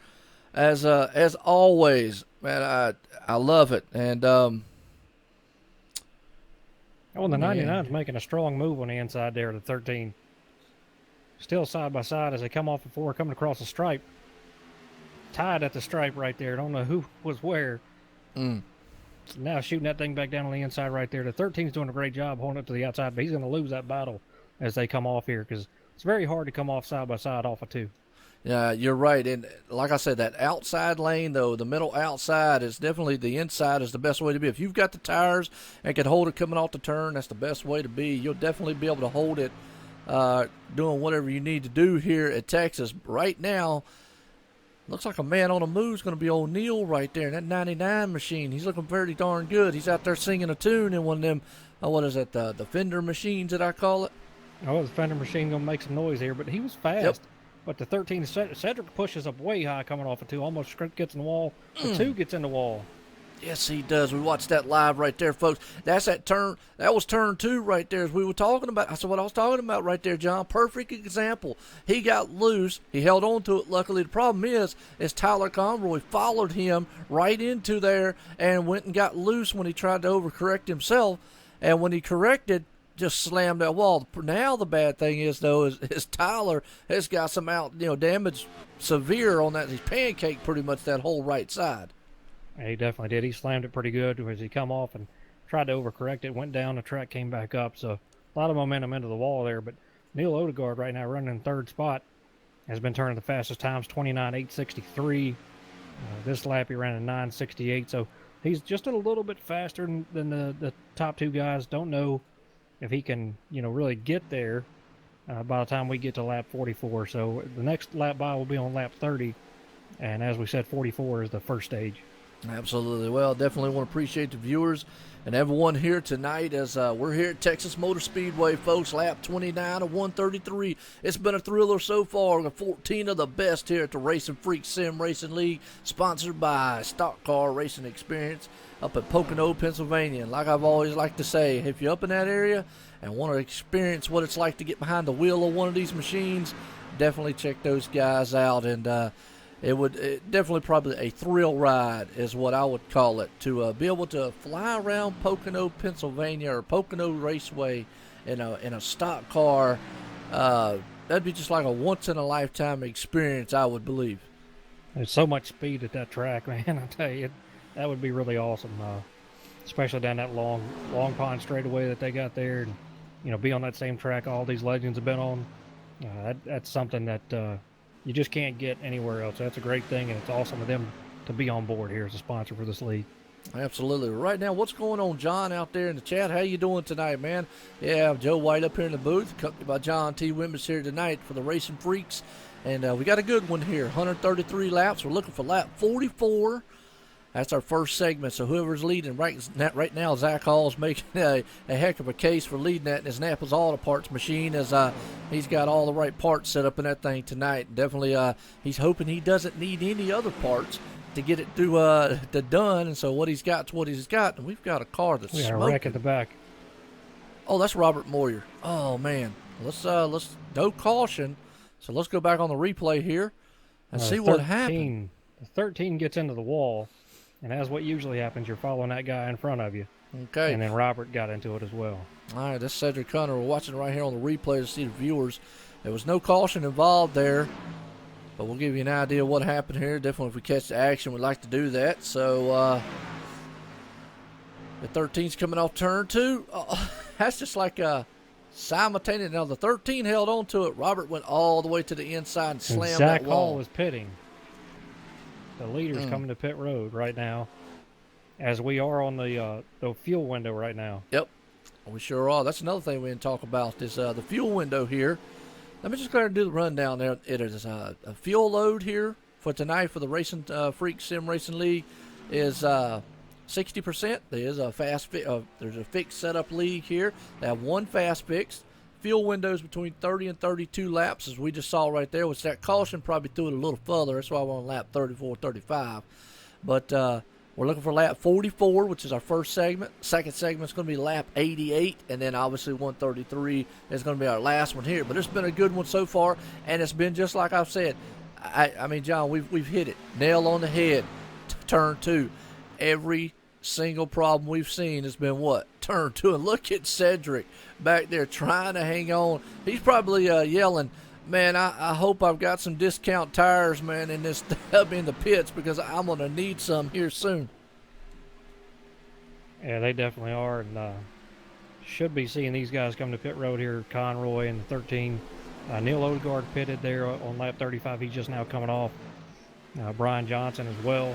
As always, man, I love it. And the 99's making a strong move on the inside there, the 13. Still side by side as they come off the 4, coming across the stripe. Tied at the stripe right there. Don't know who was where. Now shooting that thing back down on the inside right there. The 13's doing a great job holding it to the outside, but he's going to lose that battle as they come off here because it's very hard to come off side by side off of 2. Yeah, you're right. And like I said, that outside lane, though, the middle outside is definitely the inside is the best way to be. If you've got the tires and can hold it coming off the turn, that's the best way to be. You'll definitely be able to hold it doing whatever you need to do here at Texas. Right now, looks like a man on the move is going to be old Neil right there in that 99 machine. He's looking pretty darn good. He's out there singing a tune in one of them, what is it, the Fender machines that I call it? Oh, the Fender machine going to make some noise here, but he was fast. Yep. But the 13, Cedric pushes up way high coming off of 2, almost gets in the wall. The 2 gets in the wall. Yes, he does. We watched that live right there, folks. That's that turn. That was turn 2 right there as we were talking about. That's what I was talking about right there, John. Perfect example. He got loose. He held on to it. Luckily, the problem is Tyler Conroy followed him right into there and went and got loose when he tried to overcorrect himself. And when he corrected, just slammed that wall. Now the bad thing is, though, is Tyler has got some damage severe on that. He's pancaked pretty much that whole right side. He definitely did. He slammed it pretty good as he come off and tried to overcorrect it, went down, the track came back up. So a lot of momentum into the wall there. But Neil Odegaard right now running in 3rd spot has been turning the fastest times, 29.863. This lap he ran in 9.68. So he's just a little bit faster than the top 2 guys. Don't know if he can, really get there by the time we get to lap 44. So the next lap by will be on lap 30. And as we said, 44 is the first stage. Absolutely. Well, definitely want to appreciate the viewers and everyone here tonight as we're here at Texas Motor Speedway, folks. Lap 29 of 133. It's been a thriller so far. 14 of the best here at the RacinFreeks Sim Racing League, sponsored by Stock Car Racing Experience up at Pocono, Pennsylvania. And like I've always liked to say, if you're up in that area and want to experience what it's like to get behind the wheel of one of these machines, definitely check those guys out. And it definitely probably a thrill ride is what I would call it, to be able to fly around Pocono, Pennsylvania, or Pocono Raceway in a stock car. That'd be just like a once-in-a-lifetime experience, I would believe. There's so much speed at that track, man. I tell you, that would be really awesome, especially down that long pond straightaway that they got there, and be on that same track all these legends have been on. That's something that you just can't get anywhere else. That's a great thing, and it's awesome of them to be on board here as a sponsor for this league. Absolutely. Right now, what's going on, John, out there in the chat? How you doing tonight, man? Yeah, Joe White up here in the booth, accompanied by John T. Wimbus here tonight for the Racing Freaks. And we got a good one here, 133 laps. We're looking for lap 44. That's our first segment, so whoever's leading right now, Zach Hall's making a heck of a case for leading that in his Napa's Auto Parts machine, as he's got all the right parts set up in that thing tonight. Definitely, he's hoping he doesn't need any other parts to get it through to done, and so what he's got's what he's got, and we've got a car that's we got smoking. a wreck at the back. Oh, that's Robert Moyer. Oh, man. Let's no caution, so let's go back on the replay here and see what happened. The 13 gets into the wall. And as what usually happens, you're following that guy in front of you. Okay. And then Robert got into it as well. All right, this is Cedric Connor. We're watching right here on the replay to see the viewers. There was no caution involved there, but we'll give you an idea of what happened here. Definitely, if we catch the action, we'd like to do that. So the 13's coming off turn 2. Oh, that's just like a simultaneous. Now, the 13 held on to it. Robert went all the way to the inside and slammed Zach that wall. Hall was pitting. The leader's coming to pit road right now, as we are on the fuel window right now. Yep, we sure are. That's another thing we didn't talk about is the fuel window here. Let me just go ahead and do the rundown there. It is a fuel load here for tonight for the RacinFreeks Sim Racing League is 60%. There's a fixed setup league here. They have one fast fix. Fuel windows between 30 and 32 laps, as we just saw right there, which that caution probably threw it a little further. That's why we're on lap 34, 35. But we're looking for lap 44, which is our first segment. Second segment is going to be lap 88, and then obviously 133 is going to be our last one here. But it's been a good one so far, and it's been just like I've said. I mean, John, we've hit it. Nail on the head. Turn 2. Every single problem we've seen has been what? Turn 2. And look at Cedric back there trying to hang on. He's probably yelling, man, I hope I've got some discount tires, man, in this in the pits, because I'm going to need some here soon. Yeah, they definitely are, and should be seeing these guys come to pit road here, Conroy and the 13. Neil Odegaard pitted there on lap 35. He's just now coming off. Brian Johnson as well.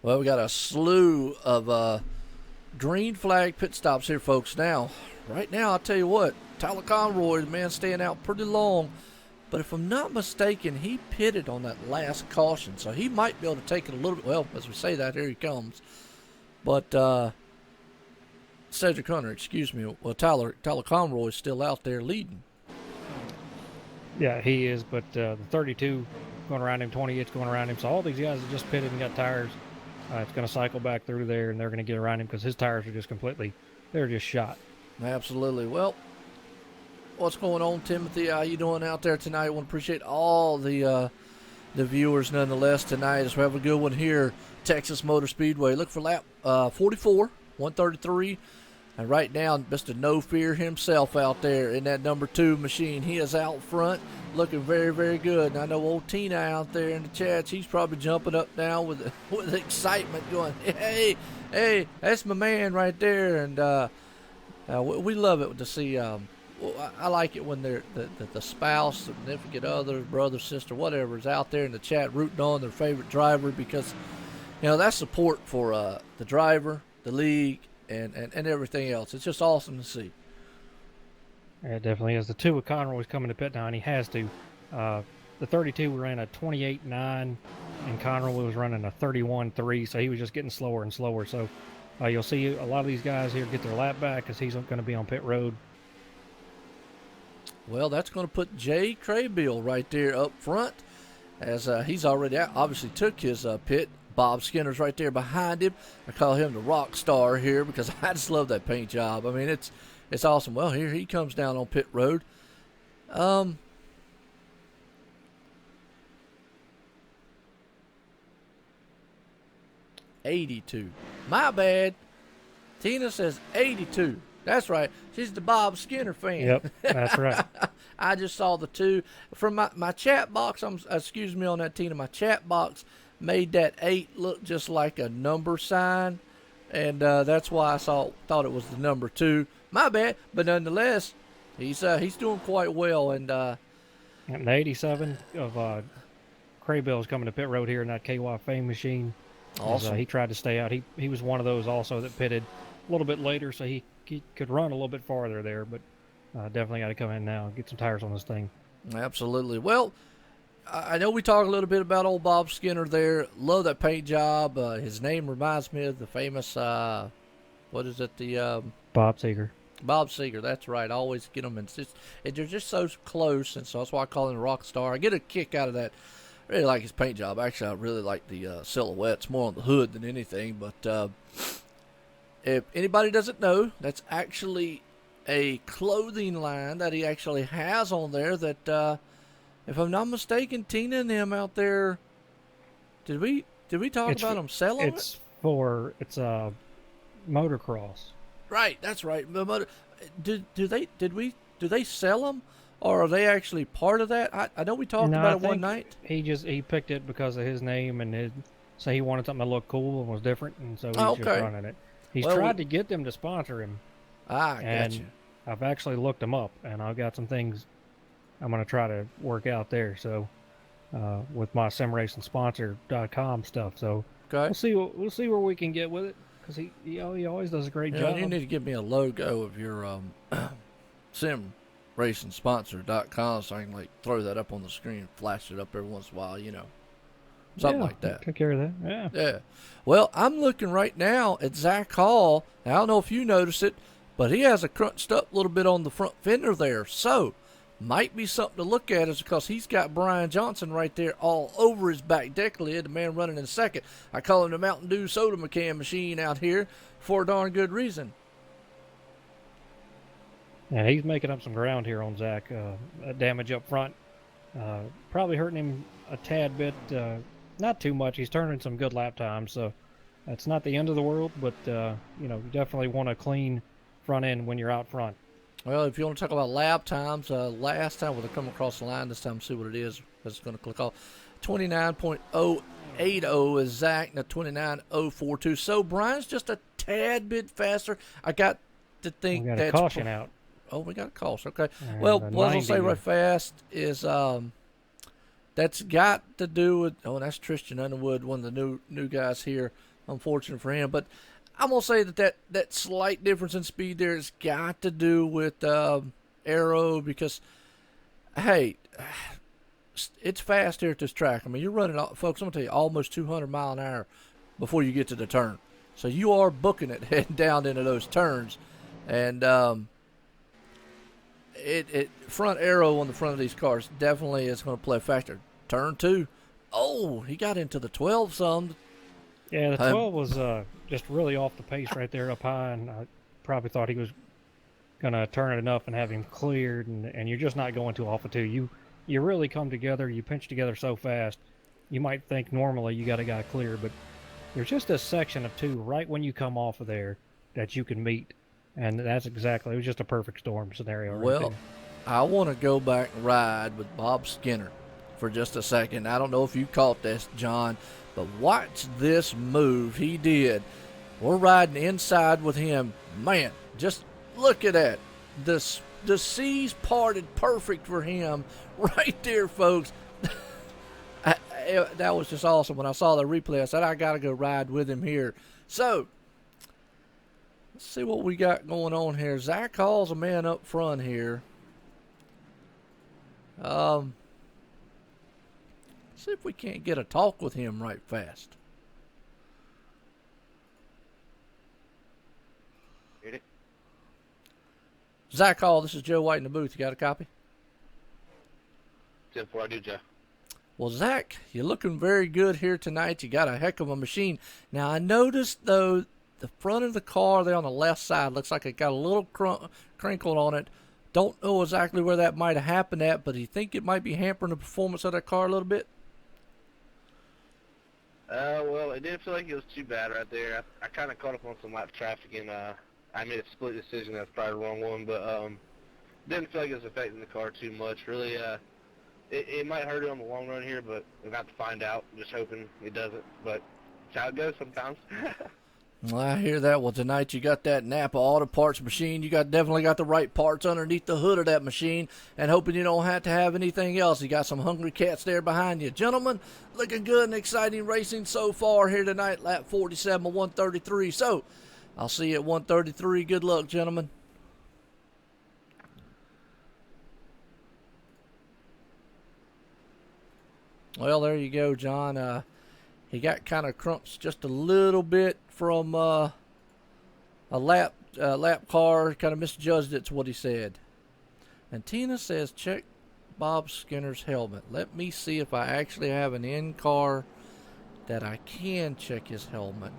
Well, we got a slew of green flag pit stops here, folks. Now, right now, I'll tell you what, Tyler Conroy, the man, staying out pretty long. But if I'm not mistaken, he pitted on that last caution, so he might be able to take it a little bit. Well, as we say that, here he comes. But Cedric Hunter, excuse me. Well, Tyler Conroy is still out there leading. Yeah, he is, but the 32 going around him, 28's going around him. So all these guys that just pitted and got tires, it's going to cycle back through there, and they're going to get around him because his tires are just they're just shot. Absolutely. Well, what's going on, Timothy? How you doing out there tonight? I want to appreciate all the viewers nonetheless tonight as we have a good one here, Texas Motor Speedway. Look for lap 44, 133. And right now, Mr. No Fear himself out there in that number 2 machine. He is out front looking very, very good. And I know old Tina out there in the chats, he's probably jumping up now with excitement going, hey, that's my man right there. And we love it to see. I like it when the spouse, significant other, brother, sister, whatever is out there in the chat rooting on their favorite driver because, that's support for the driver, the league, and everything else. It's just awesome to see. Yeah, it definitely is. The 2 with Conroy's coming to pit now, and he has to. The 32 ran a 28.9, and Conroy was running a 31.3, so he was just getting slower and slower. So you'll see a lot of these guys here get their lap back because he's going to be on pit road. Well, that's going to put Jay Craybill right there up front as he's already out. Obviously took his pit. Bob Skinner's right there behind him. I call him the rock star here because I just love that paint job. I mean, it's awesome. Well, here he comes down on pit road. 82. My bad. Tina says 82. That's right. She's the Bob Skinner fan. Yep, that's right. I just saw the 2 from my chat box. Excuse me on that, Tina. My chat box made that 8 look just like a number sign, and that's why I thought it was the number 2. My bad, but nonetheless, he's doing quite well. And the 87 of Craybill is coming to pit road here in that KY Fame machine. Awesome. He tried to stay out. He was one of those also that pitted a little bit later, so he could run a little bit farther there, but definitely got to come in now and get some tires on this thing. Absolutely. Well, I know we talked a little bit about old Bob Skinner there. Love that paint job. His name reminds me of the famous, what is it? The Bob Seger. Bob Seger, that's right. I always get them, and they're just so close, and so that's why I call him a rock star. I get a kick out of that. I really like his paint job. Actually, I really like the silhouettes more on the hood than anything. But if anybody doesn't know, that's actually a clothing line that he actually has on there that, if I'm not mistaken, Tina and them out there, did we talk about them selling it? It's motocross. Right, that's right. Do they sell them, or are they actually part of that? I know we talked about it one night. He picked it because of his name and so he wanted something to look cool and was different, and so he's just running it. He's tried to get them to sponsor him. Gotcha. I've actually looked them up, and I've got some things I'm going to try to work out there. So with my simracingsponsor.com stuff. So we'll see where we can get with it, because he always does a great job. You need to give me a logo of your simracingsponsor.com so I can throw that up on the screen and flash it up every once in a while, something like that. Take care of that. Yeah. Well, I'm looking right now at Zach Hall. Now, I don't know if you noticed it, but he has a crunched up little bit on the front fender there. So might be something to look at, is because he's got Brian Johnson right there all over his back deck lid, the man running in second. I call him the Mountain Dew soda McCann machine out here for a darn good reason. Yeah, he's making up some ground here on Zach. Damage up front. Probably hurting him a tad bit. Not too much. He's turning some good lap times, so that's not the end of the world, but you definitely want a clean front end when you're out front. Well, if you want to talk about lap times, last time when they come across the line, this time see what it is. It's going to click off. 29.080 is Zach, and 29.042. So Brian's just a tad bit faster. I got to think that's a caution out. Oh, we got a caution. Okay. And Well, the what I was going to say 90 right fast is that's got to do with, that's Tristan Underwood, one of the new guys here. Unfortunate for him. But I'm going to say that slight difference in speed there has got to do with aero because, hey, it's fast here at this track. I mean, you're running, folks, I'm going to tell you, almost 200 mile an hour before you get to the turn. So you are booking it heading down into those turns. And it front arrow on the front of these cars definitely is going to play a factor. Turn 2. Oh, he got into the 12 some. Yeah, the 12 was just really off the pace right there up high, and I probably thought he was going to turn it enough and have him cleared, and you're just not going too off of 2. You really come together, you pinch together so fast, you might think normally you got a guy clear, but there's just a section of 2 right when you come off of there that you can meet, and that's exactly, it was just a perfect storm scenario right there. I want to go back and ride with Bob Skinner for just a second. I don't know if you caught this, John, but watch this move he did. We're riding inside with him. Man, just look at that. The seas parted perfect for him right there, folks. That was just awesome. When I saw the replay, I said, I got to go ride with him here. So, let's see what we got going on here. Zach Hall's a man up front here. See if we can't get a talk with him right fast. Hit it. Zach Hall, this is Joe White in the booth. You got a copy? 10-4, I do, Joe. Well, Zach, you're looking very good here tonight. You got a heck of a machine. Now, I noticed, though, the front of the car there on the left side looks like it got a little crinkle on it. Don't know exactly where that might have happened at, but do you think it might be hampering the performance of that car a little bit? Well, it didn't feel like it was too bad right there. I kind of caught up on some lap traffic, and I made a split decision. That's probably the wrong one, but didn't feel like it was affecting the car too much. Really, it might hurt it on the long run here, but we're about to find out. Just hoping it doesn't, but it's how it goes sometimes. Well, I hear that. Well, tonight you got that Napa Auto Parts machine. You definitely got the right parts underneath the hood of that machine, and hoping you don't have to have anything else. You got some hungry cats there behind you. Gentlemen, looking good and exciting racing so far here tonight. Lap 47 of 133. So, I'll see you at 133. Good luck, gentlemen. Well, there you go, John. He got kind of crunched just a little bit from a lap car. Kind of misjudged it's what he said. And Tina says, check Bob Skinner's helmet. Let me see if I actually have an in-car that I can check his helmet.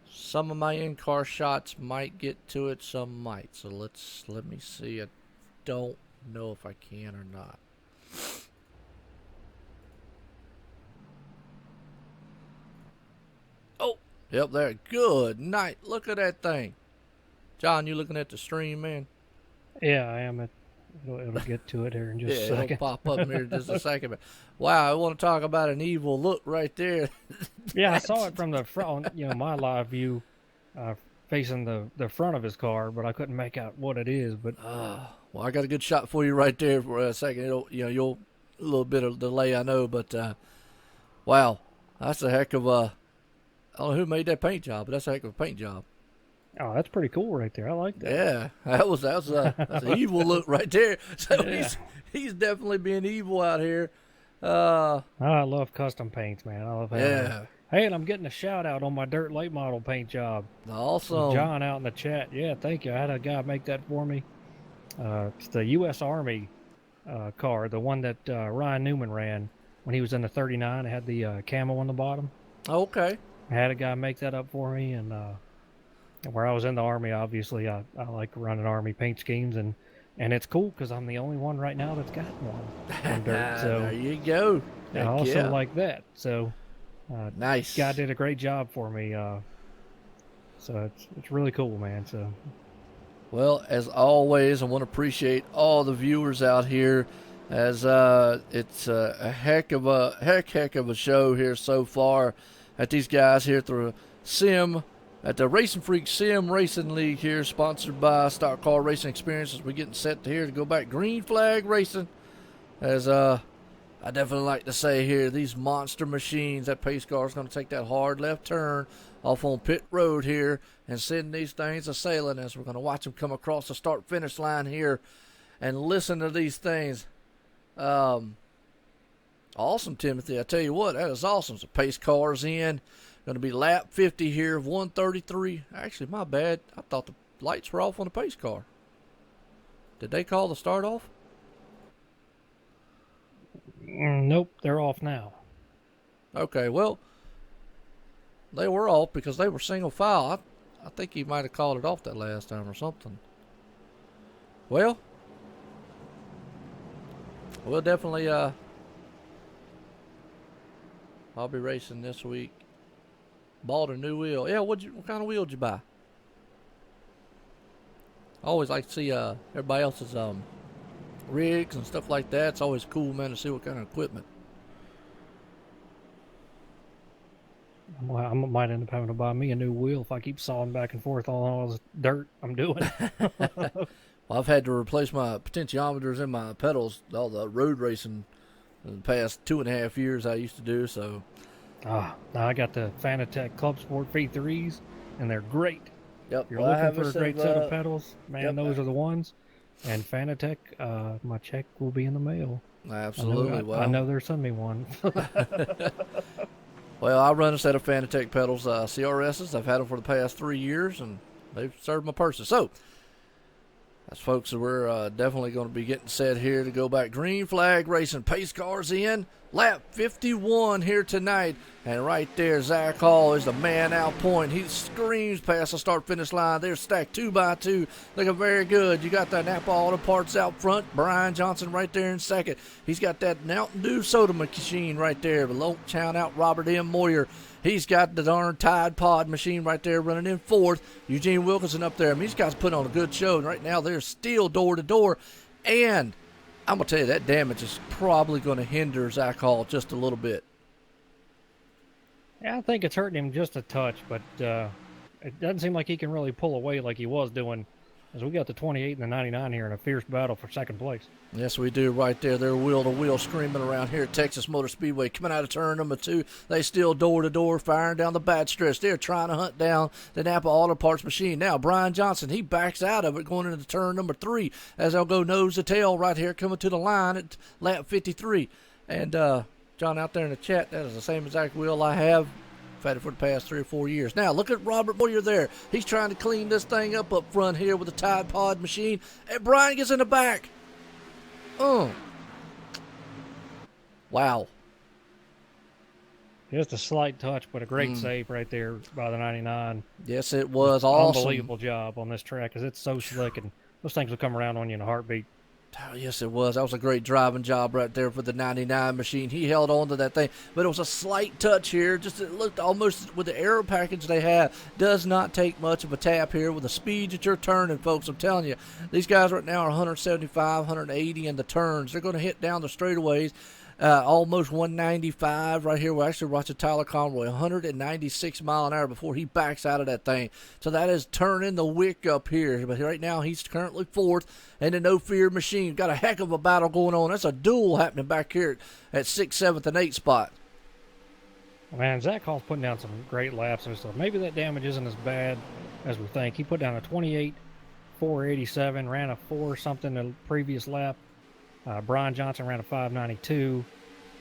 Some of my in-car shots might get to it, some might. So let me see. I don't know if I can or not. Oh, yep, there. Good night. Look at that thing. John, you looking at the stream, man? Yeah, I am. It'll get to it here in just a second. It'll pop up here in just a second. But wow, I want to talk about an evil look right there. Yeah, I saw it from the front, my live view, facing the front of his car, but I couldn't make out what it is. But well, I got a good shot for you right there for a second. You'll a little bit of delay, I know, but wow, that's a heck of a. I don't know who made that paint job, but that's a heck of a paint job. Oh, that's pretty cool right there. I like that. Yeah, that's an evil look right there. So Yeah. he's definitely being evil out here. I love custom paints, man. I love having Yeah. Hey, and I'm getting a shout out on my dirt late model paint job. Awesome. John out in the chat. Yeah, thank you. I had a guy make that for me. It's the U.S. Army car, the one that Ryan Newman ran when he was in the 39. It had the camo on the bottom. Okay. I had a guy make that up for me, and where I was in the Army, obviously, I like running Army paint schemes, and it's cool because I'm the only one right now that's got one on dirt. So there you go. I also like that. So nice. Guy did a great job for me. So it's really cool, man. So. Well, as always, I want to appreciate all the viewers out here, as it's a heck of a show here so far. At these guys here through Sim at the RacinFreeks Sim Racing League here, sponsored by Stock Car Racing Experiences. We're getting set here to go back green flag racing. As I definitely like to say here, these monster machines, that pace car is going to take that hard left turn off on pit road here and send these things a-sailing as we're going to watch them come across the start-finish line here and listen to these things. Awesome, Timothy. I tell you what, that is awesome. So pace car's in. Going to be lap 50 here of 133. Actually, my bad. I thought the lights were off on the pace car. Did they call the start off? Nope, they're off now. Okay, well, they were off because they were single file. I think he might have called it off that last time or something. Well, we'll definitely, I'll be racing this week. Bought a new wheel. Yeah, what kind of wheel did you buy? I always like to see everybody else's rigs and stuff like that. It's always cool, man, to see what kind of equipment. Well, I might end up having to buy me a new wheel if I keep sawing back and forth on all this dirt I'm doing. Well, I've had to replace my potentiometers and my pedals, all the road racing in the past 2.5 years I used to do, so. Now I got the Fanatec Club Sport V3s, and they're great. Yep. If you're looking for a great set of pedals, man, yep. Those are the ones. And Fanatec, my check will be in the mail. Absolutely. I know they're sending me one. Well, I run a set of Fanatec pedals, CRSs. I've had them for the past 3 years, and they've served my purpose. So, that's folks, we're definitely going to be getting set here to go back green flag racing. Pace cars in. Lap 51 here tonight. And right there, Zach Hall is the man out point. He screams past the start-finish line. They're stacked 2x2. Looking very good. You got the Napa Auto Parts out front. Brian Johnson right there in second. He's got that Mountain Dew soda machine right there. Don't count out Robert M. Moyer. He's got the darn Tide Pod machine right there running in fourth. Eugene Wilkinson up there. I mean, these guys put on a good show. And right now, they're still door-to-door. And I'm going to tell you, that damage is probably going to hinder Zach Hall just a little bit. Yeah, I think it's hurting him just a touch, but it doesn't seem like he can really pull away like he was doing, as we got the 28 and the 99 here in a fierce battle for second place. Yes, we do right there. They're wheel-to-wheel screaming around here at Texas Motor Speedway. Coming out of turn number 2, they still door-to-door, firing down the bad stretch. They're trying to hunt down the Napa Auto Parts machine. Now, Brian Johnson, he backs out of it going into turn number 3 as they'll go nose-to-tail right here coming to the line at lap 53. And, John, out there in the chat, that is the same exact wheel I have. I've had it for the past 3 or 4 years. Now, look at Robert Moyer there. He's trying to clean this thing up front here with the Tide Pod machine. And Brian gets in the back. Wow. Just a slight touch, but a great save right there by the 99. Yes, it was awesome. Unbelievable job on this track because it's so slick, and those things will come around on you in a heartbeat. Oh, yes, it was. That was a great driving job right there for the 99 machine. He held on to that thing, but it was a slight touch here. Just it looked almost with the aero package they have. Does not take much of a tap here with the speed that you're turning, folks. I'm telling you, these guys right now are 175, 180 in the turns. They're going to hit down the straightaways. Almost 195 right here. We're actually watching Tyler Conroy, 196 mile an hour before he backs out of that thing. So that is turning the wick up here. But right now he's currently fourth in the No Fear machine. Got a heck of a battle going on. That's a duel happening back here at 6th, 7th, and 8th spot. Man, Zach Hall's putting down some great laps and stuff. Maybe that damage isn't as bad as we think. He put down a 28, 487, ran a 4-something the previous lap. Brian Johnson ran a 592,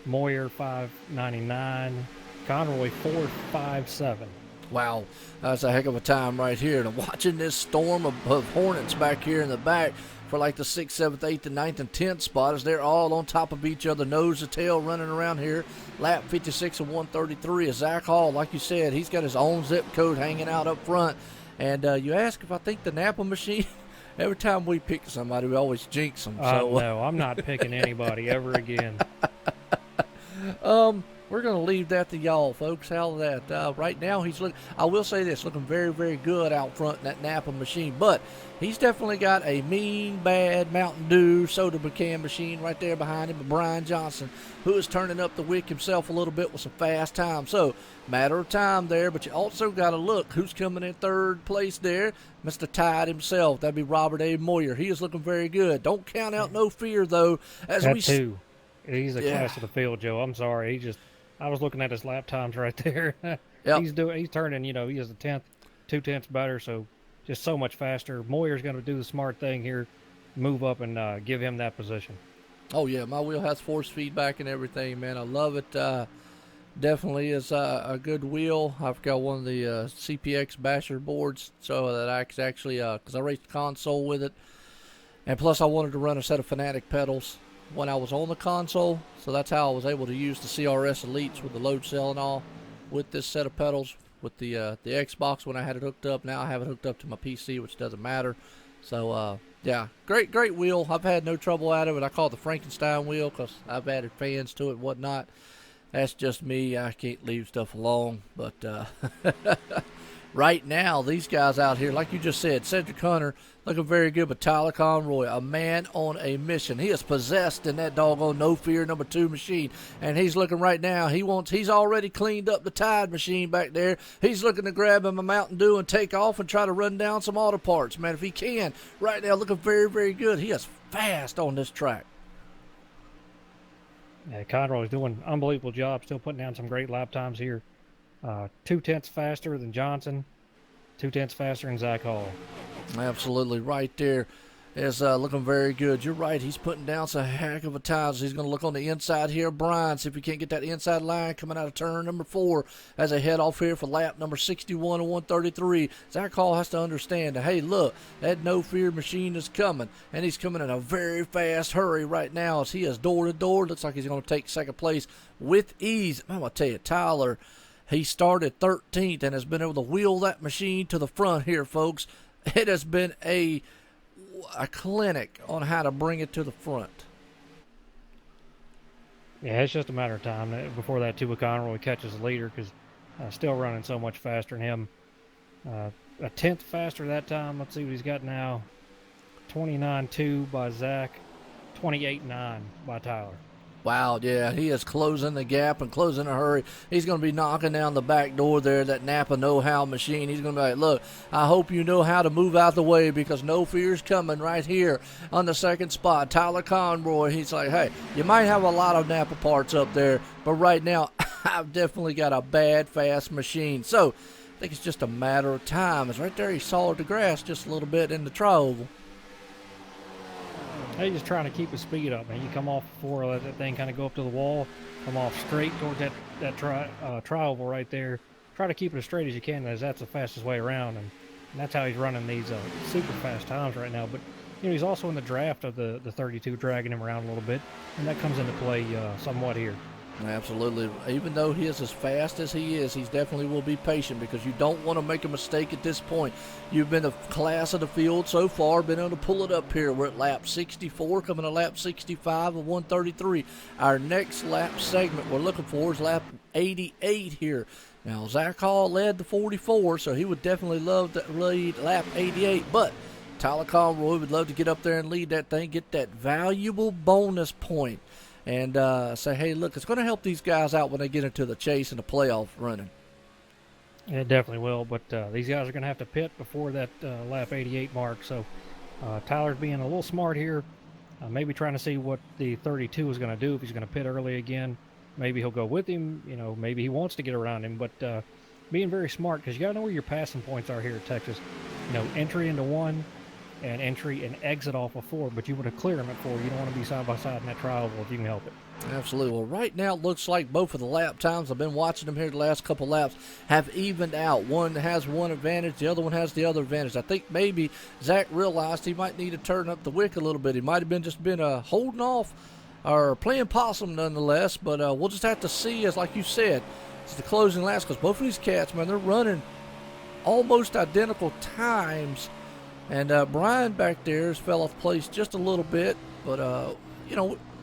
Moyer 599, Conroy 457. Wow, that's a heck of a time right here. And watching this storm of Hornets back here in the back for like the 6th, 7th, 8th, and 9th, and 10th spot as they're all on top of each other, nose to tail running around here. Lap 56 and 133 is Zach Hall. Like you said, he's got his own zip code hanging out up front. And you ask if I think the Napa machine... Every time we pick somebody, we always jinx them. No, I'm not picking anybody ever again. we're going to leave that to y'all, folks. How that? Right now, I will say this, looking very, very good out front in that Napa machine. But he's definitely got a mean, bad Mountain Dew soda can machine right there behind him, Brian Johnson, who is turning up the wick himself a little bit with some fast time. So, matter of time there. But you also got to look who's coming in third place there. Mr. Tide himself. That'd be Robert A. Moyer. He is looking very good. Don't count out No Fear, though. Too. He's a class of the field, Joe. I'm sorry. I was looking at his lap times right there. Yep. He's turning, he is a 2/10 better, so just so much faster. Moyer's going to do the smart thing here, move up and give him that position. Oh, yeah, my wheel has force feedback and everything, man. I love it. Definitely is a good wheel. I've got one of the CPX basher boards so that I could actually, because I raced the console with it, and plus I wanted to run a set of Fanatic pedals when I was on the console, so that's how I was able to use the CRS Elites with the load cell and all with this set of pedals with the Xbox when I had it hooked up. Now I have it hooked up to my PC, which doesn't matter. So yeah, great wheel. I've had no trouble out of it. I call it the Frankenstein wheel because I've added fans to it and whatnot. That's just me. I can't leave stuff alone. But right now, these guys out here, like you just said, Cedric Hunter looking very good, but Tyler Conroy, a man on a mission. He is possessed in that doggone No Fear number 2 machine, and he's looking right now. He's already cleaned up the Tide machine back there. He's looking to grab him a Mountain Dew and take off and try to run down some auto parts, man. If he can, right now, looking very, very good. He is fast on this track. Yeah, Conroy's doing an unbelievable job, still putting down some great lap times here. 2/10 faster than Johnson, 2/10 faster than Zach Hall. Absolutely right there. Is looking very good. You're right. He's putting down some heck of a times. He's going to look on the inside here. Brian, see if he can't get that inside line coming out of turn number 4 as they head off here for lap number 61 and 133. Zach Hall has to understand that, hey, look, that No Fear machine is coming, and he's coming in a very fast hurry right now as he is door to door. Looks like he's going to take second place with ease. I'm going to tell you, Tyler, he started 13th and has been able to wheel that machine to the front here, folks. It has been a clinic on how to bring it to the front. Yeah, it's just a matter of time before that Tua Conroy catches the leader because still running so much faster than him. A 10th faster that time. Let's see what he's got now. 29.2 by Zach, 28.9 by Tyler. Wow, yeah, he is closing the gap and closing a hurry. He's going to be knocking down the back door there, that Napa know-how machine. He's going to be like, look, I hope you know how to move out the way because No Fear's coming right here on the second spot. Tyler Conroy, he's like, hey, you might have a lot of Napa parts up there, but right now I've definitely got a bad, fast machine. So I think it's just a matter of time. It's right there. He sawed the grass just a little bit in the tri-oval. He's just trying to keep his speed up, man. You come off before, let that thing kind of go up to the wall, come off straight towards that tri-oval right there. Try to keep it as straight as you can, as that's the fastest way around, and that's how he's running these super fast times right now. But he's also in the draft of the 32, dragging him around a little bit, and that comes into play somewhat here. Absolutely. Even though he is as fast as he is, he definitely will be patient because you don't want to make a mistake at this point. You've been the class of the field so far, been able to pull it up here. We're at lap 64, coming to lap 65 of 133. Our next lap segment we're looking for is lap 88 here. Now, Zach Hall led the 44, so he would definitely love to lead lap 88, but Tyler Conroy would love to get up there and lead that thing, get that valuable bonus point. And say, hey, look, it's going to help these guys out when they get into the chase and the playoff running. It definitely will, but these guys are going to have to pit before that lap 88 mark. So Tyler's being a little smart here, maybe trying to see what the 32 is going to do. If he's going to pit early again, maybe he'll go with him. Maybe he wants to get around him, but being very smart because you got to know where your passing points are here at Texas. Entry into 1. And entry and exit off of 4, but you want to clear them at 4. You don't want to be side by side in that tri-oval if you can help it. Absolutely. Well, right now it looks like both of the lap times, I've been watching them here the last couple laps, have evened out. One has one advantage, the other one has the other advantage. I think maybe Zach realized he might need to turn up the wick a little bit. He might have been holding off or playing possum nonetheless, but we'll just have to see, as like you said, it's the closing laps because both of these cats, man, they're running almost identical times. And Brian back there has fell off place just a little bit, but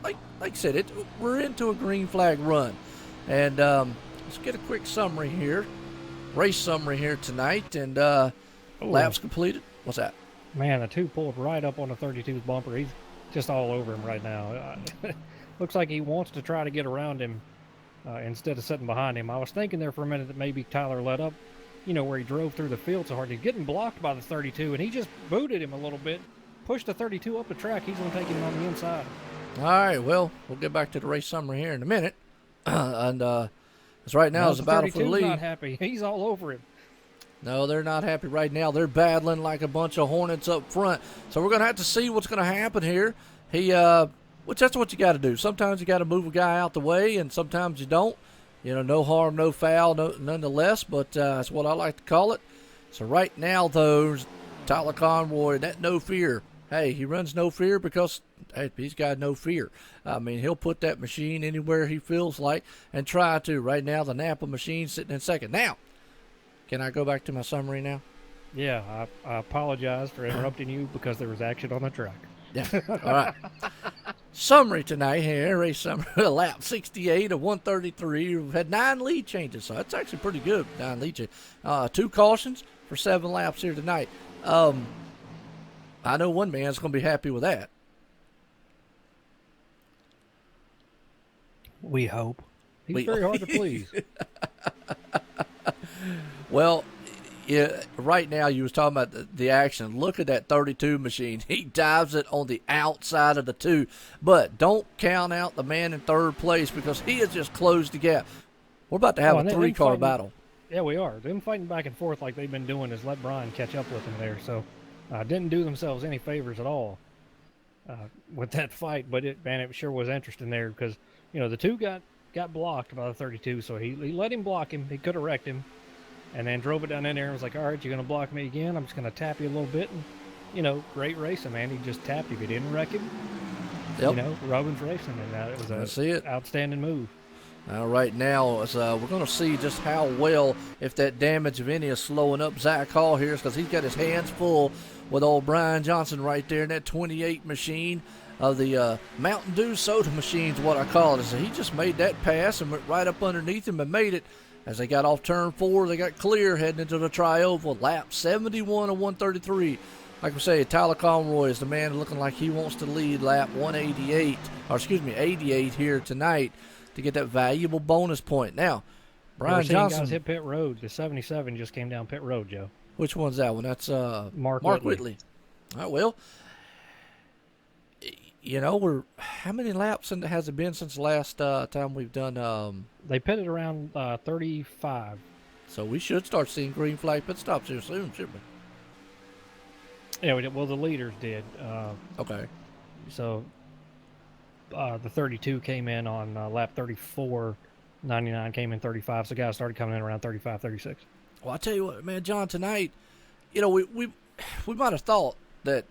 like I said, we're into a green flag run. And let's get a quick summary here. Race summary here tonight. And laps completed. What's that? Man, the 2 pulled right up on the 32's bumper. He's just all over him right now. Looks like he wants to try to get around him instead of sitting behind him. I was thinking there for a minute that maybe Tyler let up, where he drove through the field so hard. He's getting blocked by the 32, and he just booted him a little bit, pushed the 32 up the track. He's going to take him on the inside. All right, well, we'll get back to the race summary here in a minute. And as right now is a battle for the lead. Not happy. He's all over him. No, they're not happy right now. They're battling like a bunch of hornets up front. So we're going to have to see what's going to happen here. Which that's what you got to do. Sometimes you got to move a guy out the way, and sometimes you don't. No harm, no foul, nonetheless. But that's what I like to call it. So right now, though, Tyler Conroy, that no fear. Hey, he runs no fear because he's got no fear. I mean, he'll put that machine anywhere he feels like and try to. Right now, the Napa machine sitting in second. Now, can I go back to my summary now? Yeah, I apologize for interrupting you because there was action on the track. Yeah, all right. Summary tonight here, race summary, lap 68 of 133. We've had 9 lead changes, so that's actually pretty good, 9 lead changes. 2 cautions for 7 laps here tonight. I know one man's going to be happy with that. We hope. He's very hard to please. Well, yeah, right now you was talking about the action. Look at that 32 machine. He dives it on the outside of the 2. But don't count out the man in 3rd place because he has just closed the gap. We're about to have a 3-car battle. Yeah, we are. Them fighting back and forth like they've been doing is let Brian catch up with him there. So didn't do themselves any favors at all with that fight. But it sure was interesting there because, the 2 got blocked by the 32. So he let him block him. He could have wrecked him. And then drove it down in there and was like, all right, you're going to block me again? I'm just going to tap you a little bit. And, great racing, man. He just tapped him. He didn't wreck him. Yep. Robin's racing, and it was an outstanding move. Right now, we're going to see just how well, if that damage of any is slowing up Zach Hall here, because he's got his hands full with old Brian Johnson right there in that 28 machine of the Mountain Dew soda machine's what I call it. So he just made that pass and went right up underneath him and made it. As they got off turn 4, they got clear heading into the tri-oval. Lap 71 of 133. Like we say, Tyler Conroy is the man looking like he wants to lead lap 88 here tonight to get that valuable bonus point. Now, Brian Johnson. Guys hit pit road. The 77 just came down pit road, Joe. Which one's that one? That's Mark Whitley. All right, well, how many laps has it been since the last time we've done? They pitted around 35. So we should start seeing green flag pit stops here soon, shouldn't we? Yeah, well, the leaders did. Okay. So the 32 came in on lap 34. 99 came in 35. So guys started coming in around 35, 36. Well, I tell you what, man, John, tonight, we might have thought that,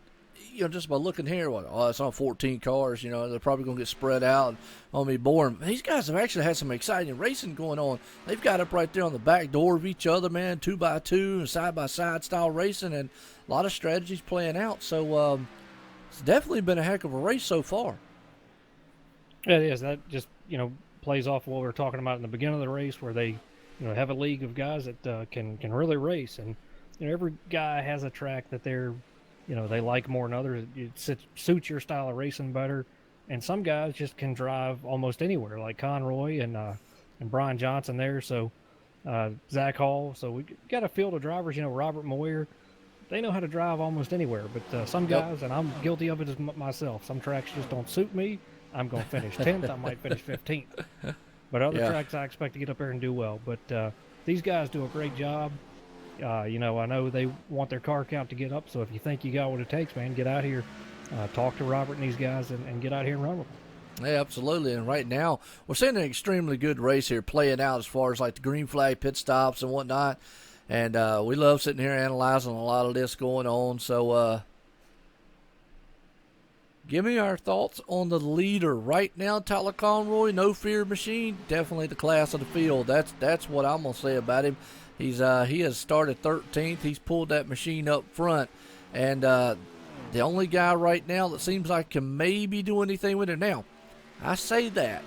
just by looking here, it's on 14 cars, they're probably going to get spread out and on me boring. These guys have actually had some exciting racing going on. They've got up right there on the back door of each other, man, 2x2 and side-by-side style racing, and a lot of strategies playing out. So it's definitely been a heck of a race so far. It is. That just, plays off what we were talking about in the beginning of the race where they, have a league of guys that can really race. And, every guy has a track that they're, they like more than others. It suits your style of racing better. And some guys just can drive almost anywhere, like Conroy and Brian Johnson there. So Zach Hall. So we got a field of drivers, Robert Moyer. They know how to drive almost anywhere. But some guys, and I'm guilty of it as myself, some tracks just don't suit me. I'm going to finish 10th. I might finish 15th. But other tracks I expect to get up there and do well. But these guys do a great job. I know they want their car count to get up, so if you think you got what it takes, man, get out here, talk to Robert and these guys, and get out here and run with them. Yeah, absolutely. And right now, we're seeing an extremely good race here playing out as far as like the green flag pit stops and whatnot. And we love sitting here analyzing a lot of this going on. So give me our thoughts on the leader right now, Tyler Conroy, no fear machine, definitely the class of the field. That's what I'm gonna say about him. He has started 13th. He's pulled that machine up front, and the only guy right now that seems like can maybe do anything with it now. I say that,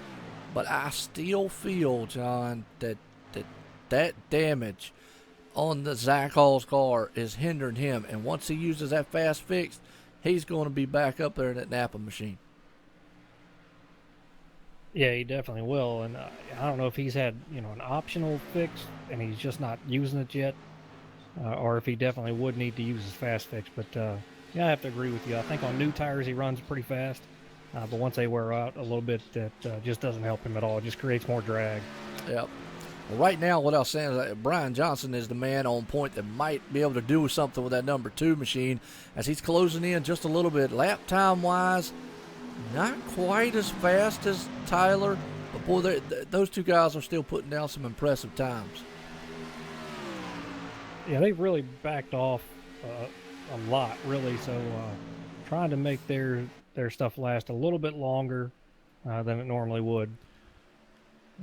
But I still feel, John, that damage on the Zach Hall's car is hindering him. And once he uses that fast fix, he's going to be back up there in that Napa machine. Yeah, he definitely will. And I don't know if he's had, an optional fix and he's just not using it yet, or if he definitely would need to use his fast fix. But yeah, I have to agree with you. I think on new tires he runs pretty fast, but once they wear out a little bit, that just doesn't help him at all. It just creates more drag. Yep. Well, right now, what I was saying is that Brian Johnson is the man on point that might be able to do something with that number 2 machine as he's closing in just a little bit. Lap time-wise, not quite as fast as Tyler, but boy, those two guys are still putting down some impressive times. Yeah, they've really backed off a lot, really. So trying to make their stuff last a little bit longer than it normally would.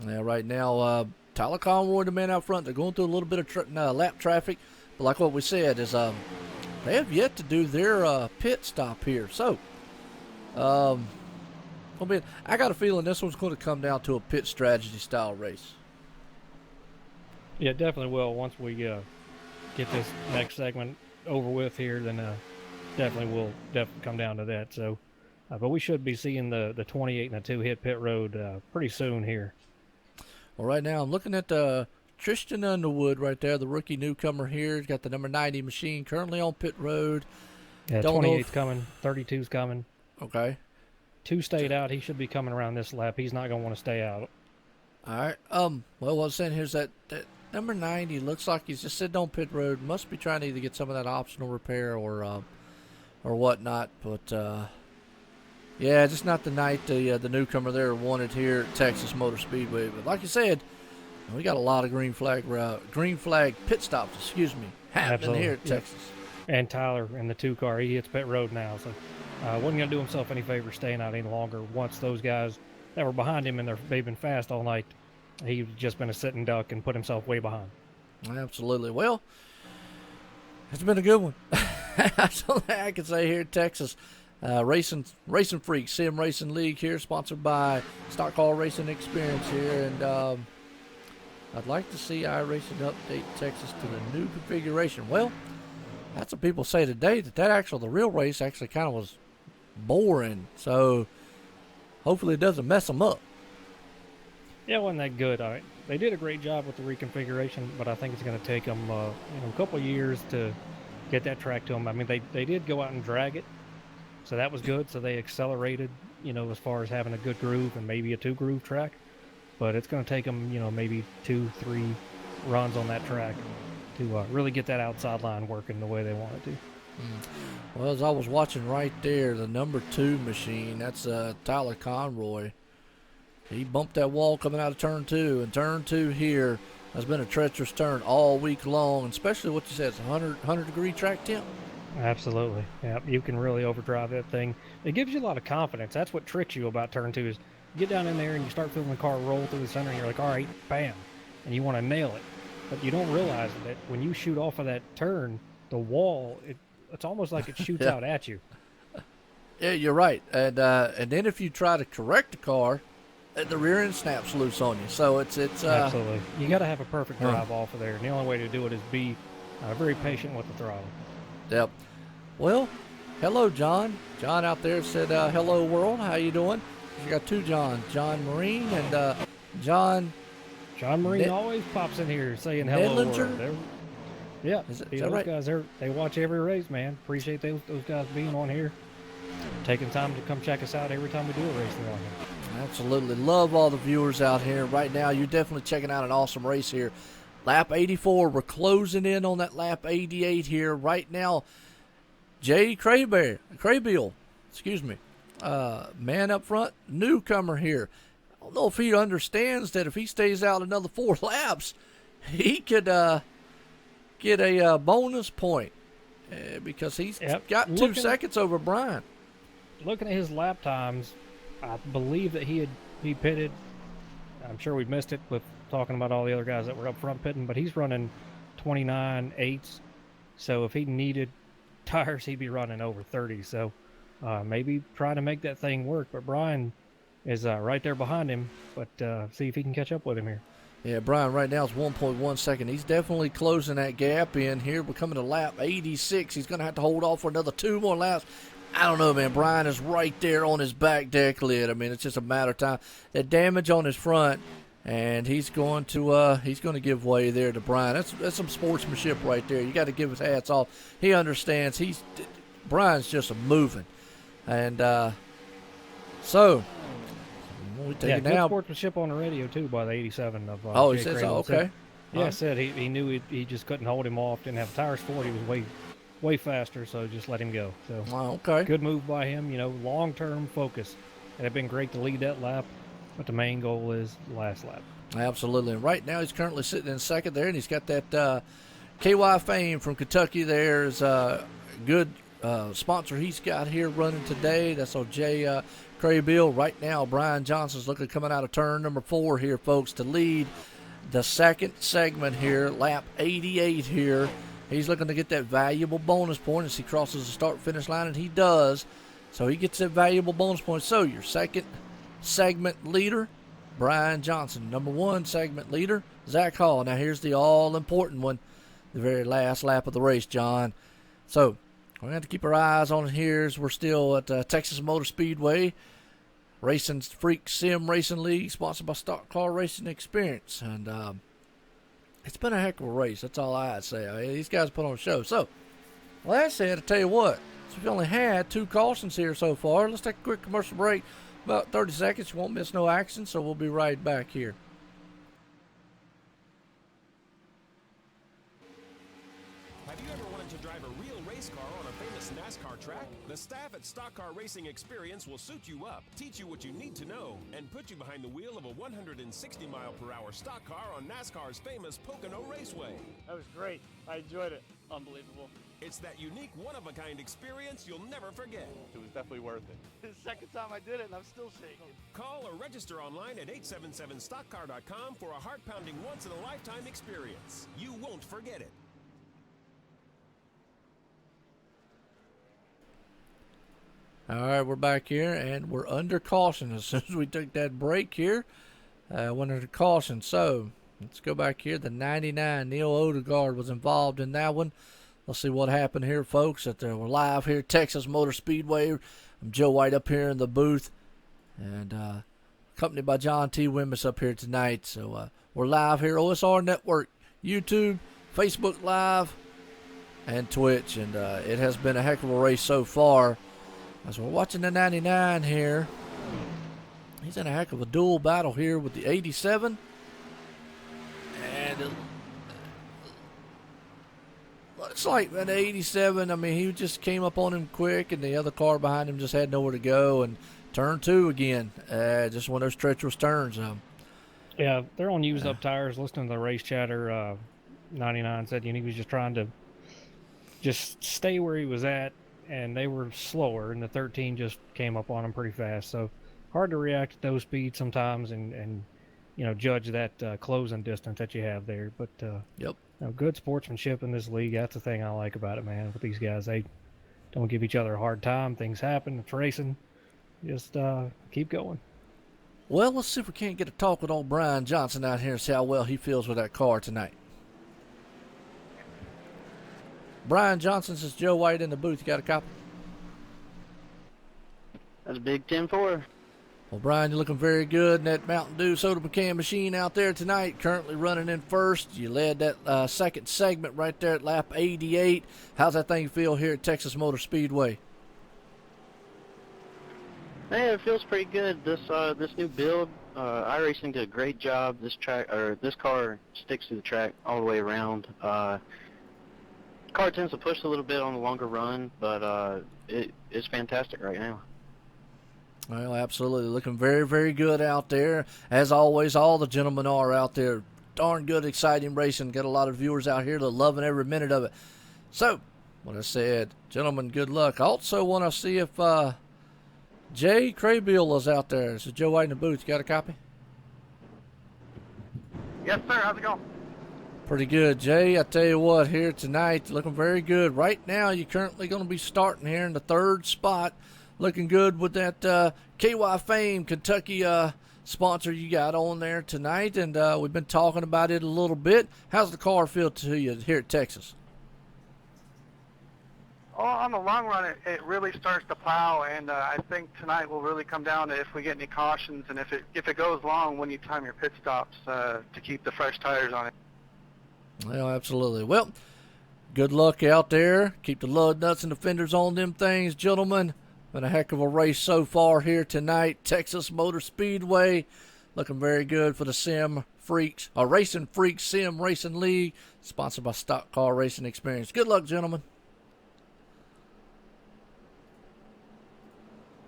Yeah, right now, Tyler Conroy, the man out front, they're going through a little bit of lap traffic. But like what we said is they have yet to do their pit stop here. So, I got a feeling this one's going to come down to a pit strategy style race. Yeah, definitely will. Once we get this next segment over with here, then definitely will come down to that. So, but we should be seeing the 28 and the 2 hit pit road pretty soon here. Well, right now I'm looking at Tristan Underwood right there, the rookie newcomer here. He's got the number 90 machine currently on pit road. Yeah, 28's coming, 32's coming. Okay. 2 stayed out. He should be coming around this lap. He's not going to want to stay out. All right. Well, what I was saying here is that number 90 looks like he's just sitting on pit road. Must be trying to either get some of that optional repair or whatnot. But yeah, just not the night the newcomer there wanted here at Texas Motor Speedway. But like you said, we got a lot of green flag pit stops. Happening here at Texas. And Tyler in the 2 car, he hits pit road now, so wasn't going to do himself any favor staying out any longer. Once those guys that were behind him and they've been fast all night, he's just been a sitting duck and put himself way behind. Absolutely. Well, it's been a good one. That's all I can say here in Texas. RacinFreeks Sim Racing League here, sponsored by Stock Car Racing Experience here, and I'd like to see iRacing update Texas to the new configuration. Well, that's what people say today, the real race actually kind of was boring, so hopefully it doesn't mess them up. Yeah, it wasn't that good. They did a great job with the reconfiguration, but I think it's going to take them a couple of years to get that track to them. I mean, they did go out and drag it, so that was good. So they accelerated, as far as having a good groove and maybe a 2-groove track. But it's going to take them, maybe 2-3 runs on that track to really get that outside line working the way they want it to. Well, as I was watching right there, the number 2 machine, that's Tyler Conroy. He bumped that wall coming out of turn 2, and turn 2 here has been a treacherous turn all week long, especially what you said, it's 100-degree track temp. Absolutely. Yeah, you can really overdrive that thing. It gives you a lot of confidence. That's what tricks you about turn 2 is you get down in there and you start feeling the car roll through the center and you're like, all right, bam, and you want to nail it. But you don't realize that when you shoot off of that turn, the wall, it's almost like it shoots out at you. Yeah, you're right. And then if you try to correct the car, the rear end snaps loose on you. So it's absolutely. You got to have a perfect drive off of there. And the only way to do it is be very patient with the throttle. Yep. Well, hello, John. John out there said, hello, world. How you doing? You got 2 Johns, John Marine and John Marine always pops in here saying hello, Nedlinger? world. Yeah, is those that right? guys, they watch every race, man. Appreciate those guys being on here, taking time to come check us out every time we do a race around here. Absolutely. Love all the viewers out here. Right now, you're definitely checking out an awesome race here. Lap 84. We're closing in on that lap 88 here. Right now, Jay Craybill, man up front, newcomer here. I don't know if he understands that if he stays out another 4 laps, he could get a bonus point because he's got 2 seconds over Brian. Looking at his lap times, I believe that he pitted. I'm sure we missed it with talking about all the other guys that were up front pitting, but he's running 29.8s. So if he needed tires, he'd be running over 30. So maybe try to make that thing work. But Brian, is right there behind him, but see if he can catch up with him here. Yeah, Brian right now is 1.1 second. He's definitely closing that gap in here. We're coming to lap 86. He's going to have to hold off for another 2 more laps. I don't know, man. Brian is right there on his back deck lid. I mean, it's just a matter of time. That damage on his front, and he's going to give way there to Brian. That's some sportsmanship right there. You got to give his hats off. He understands. Brian's just moving, and so. We take Yeah, it good now. sportsmanship on the radio, too, by the 87 of He Jake says so. Raymond. Okay. Yeah, said he knew he just couldn't hold him off, didn't have tires for it. He was way faster, so just let him go. So Okay. good move by him, long-term focus. It had been great to lead that lap, but the main goal is the last lap. Absolutely. And right now he's currently sitting in second there, and he's got that KY Fame from Kentucky. There's a good sponsor he's got here running today. That's on Jay Craybill. Right now, Brian Johnson's looking coming out of turn number 4 here, folks, to lead the second segment here, lap 88 here. He's looking to get that valuable bonus point as he crosses the start-finish line, and he does. So he gets that valuable bonus point. So your second segment leader, Brian Johnson. Number 1 segment leader, Zach Hall. Now here's the all-important one, the very last lap of the race, John. So we're going to have to keep our eyes on it here as we're still at Texas Motor Speedway, RacinFreeks Sim Racing League, sponsored by Stock Car Racing Experience. And it's been a heck of a race. That's all I'd say. I mean, these guys put on a show. So, well, that said, I tell you what, so we've only had 2 cautions here so far. Let's take a quick commercial break, about 30 seconds. You won't miss no action, so we'll be right back here. Have you ever wanted to drive a real race car on a famous NASCAR track? The staff at Stock Car Racing Experience will suit you up, teach you what you need to know, and put you behind the wheel of a 160-mile-per-hour stock car on NASCAR's famous Pocono Raceway. That was great. I enjoyed it. Unbelievable. It's that unique, one-of-a-kind experience you'll never forget. It was definitely worth it. It's the second time I did it, and I'm still shaking. Call or register online at 877stockcar.com for a heart-pounding, once-in-a-lifetime experience. You won't forget it. All right, we're back here, and we're under caution. As soon as we took that break here, went under caution. So let's go back here. The 99, Neil Odegaard, was involved in that one. Let's see what happened here, folks. We're live here, Texas Motor Speedway. I'm Joe White up here in the booth, and accompanied by John T. Wimmis up here tonight. So we're live here, OSR Network, YouTube, Facebook Live, and Twitch. And it has been a heck of a race so far. As we're watching the 99 here, he's in a heck of a dual battle here with the 87. And it looks like an 87, I mean, he just came up on him quick, and the other car behind him just had nowhere to go. And turn 2 again, just one of those treacherous turns. Yeah, they're on used up tires. Listening to the race chatter, 99 said he was just trying to just stay where he was at, and they were slower, and the 13 just came up on him pretty fast. So hard to react at those speeds sometimes and judge that closing distance that you have there. But Yep. Good sportsmanship in this league. That's the thing I like about it, man. With these guys, they don't give each other a hard time. Things happen. It's racing. Just keep going. Well, let's see if we can't get a talk with old Brian Johnson out here and see how well he feels with that car tonight. Brian Johnson, says Joe White in the booth. You got a copy? That's a big 10-4. Well, Brian, you're looking very good in that Mountain Dew soda pecan machine out there tonight, currently running in first. You led that second segment right there at lap 88. How's that thing feel here at Texas Motor Speedway? Hey, it feels pretty good. This new build, iRacing did a great job. This car sticks to the track all the way around. Car tends to push a little bit on the longer run, but it's fantastic right now. Well, absolutely. Looking very, very good out there. As always, all the gentlemen are out there. Darn good, exciting racing. Got a lot of viewers out here that are loving every minute of it. So, what I said, gentlemen, good luck. I also want to see if Jay Craybill is out there. So, Joe White in the booth. You got a copy? Yes, sir. How's it going? Pretty good, Jay. I tell you what, here tonight, looking very good. Right now, you're currently going to be starting here in the third spot. looking good with that KY Fame Kentucky sponsor you got on there tonight, and we've been talking about it a little bit. How's the car feel to you here at Texas? Oh, on the long run, it really starts to plow, and I think tonight will really come down to if we get any cautions, and if it goes long, when you time your pit stops to keep the fresh tires on it. Well, absolutely. Well, good luck out there. Keep the lug nuts and the fenders on them things, gentlemen. Been a heck of a race so far here tonight. Texas Motor Speedway looking very good for the RacinFreeks Sim Racing League, sponsored by Stock Car Racing Experience. Good luck, gentlemen.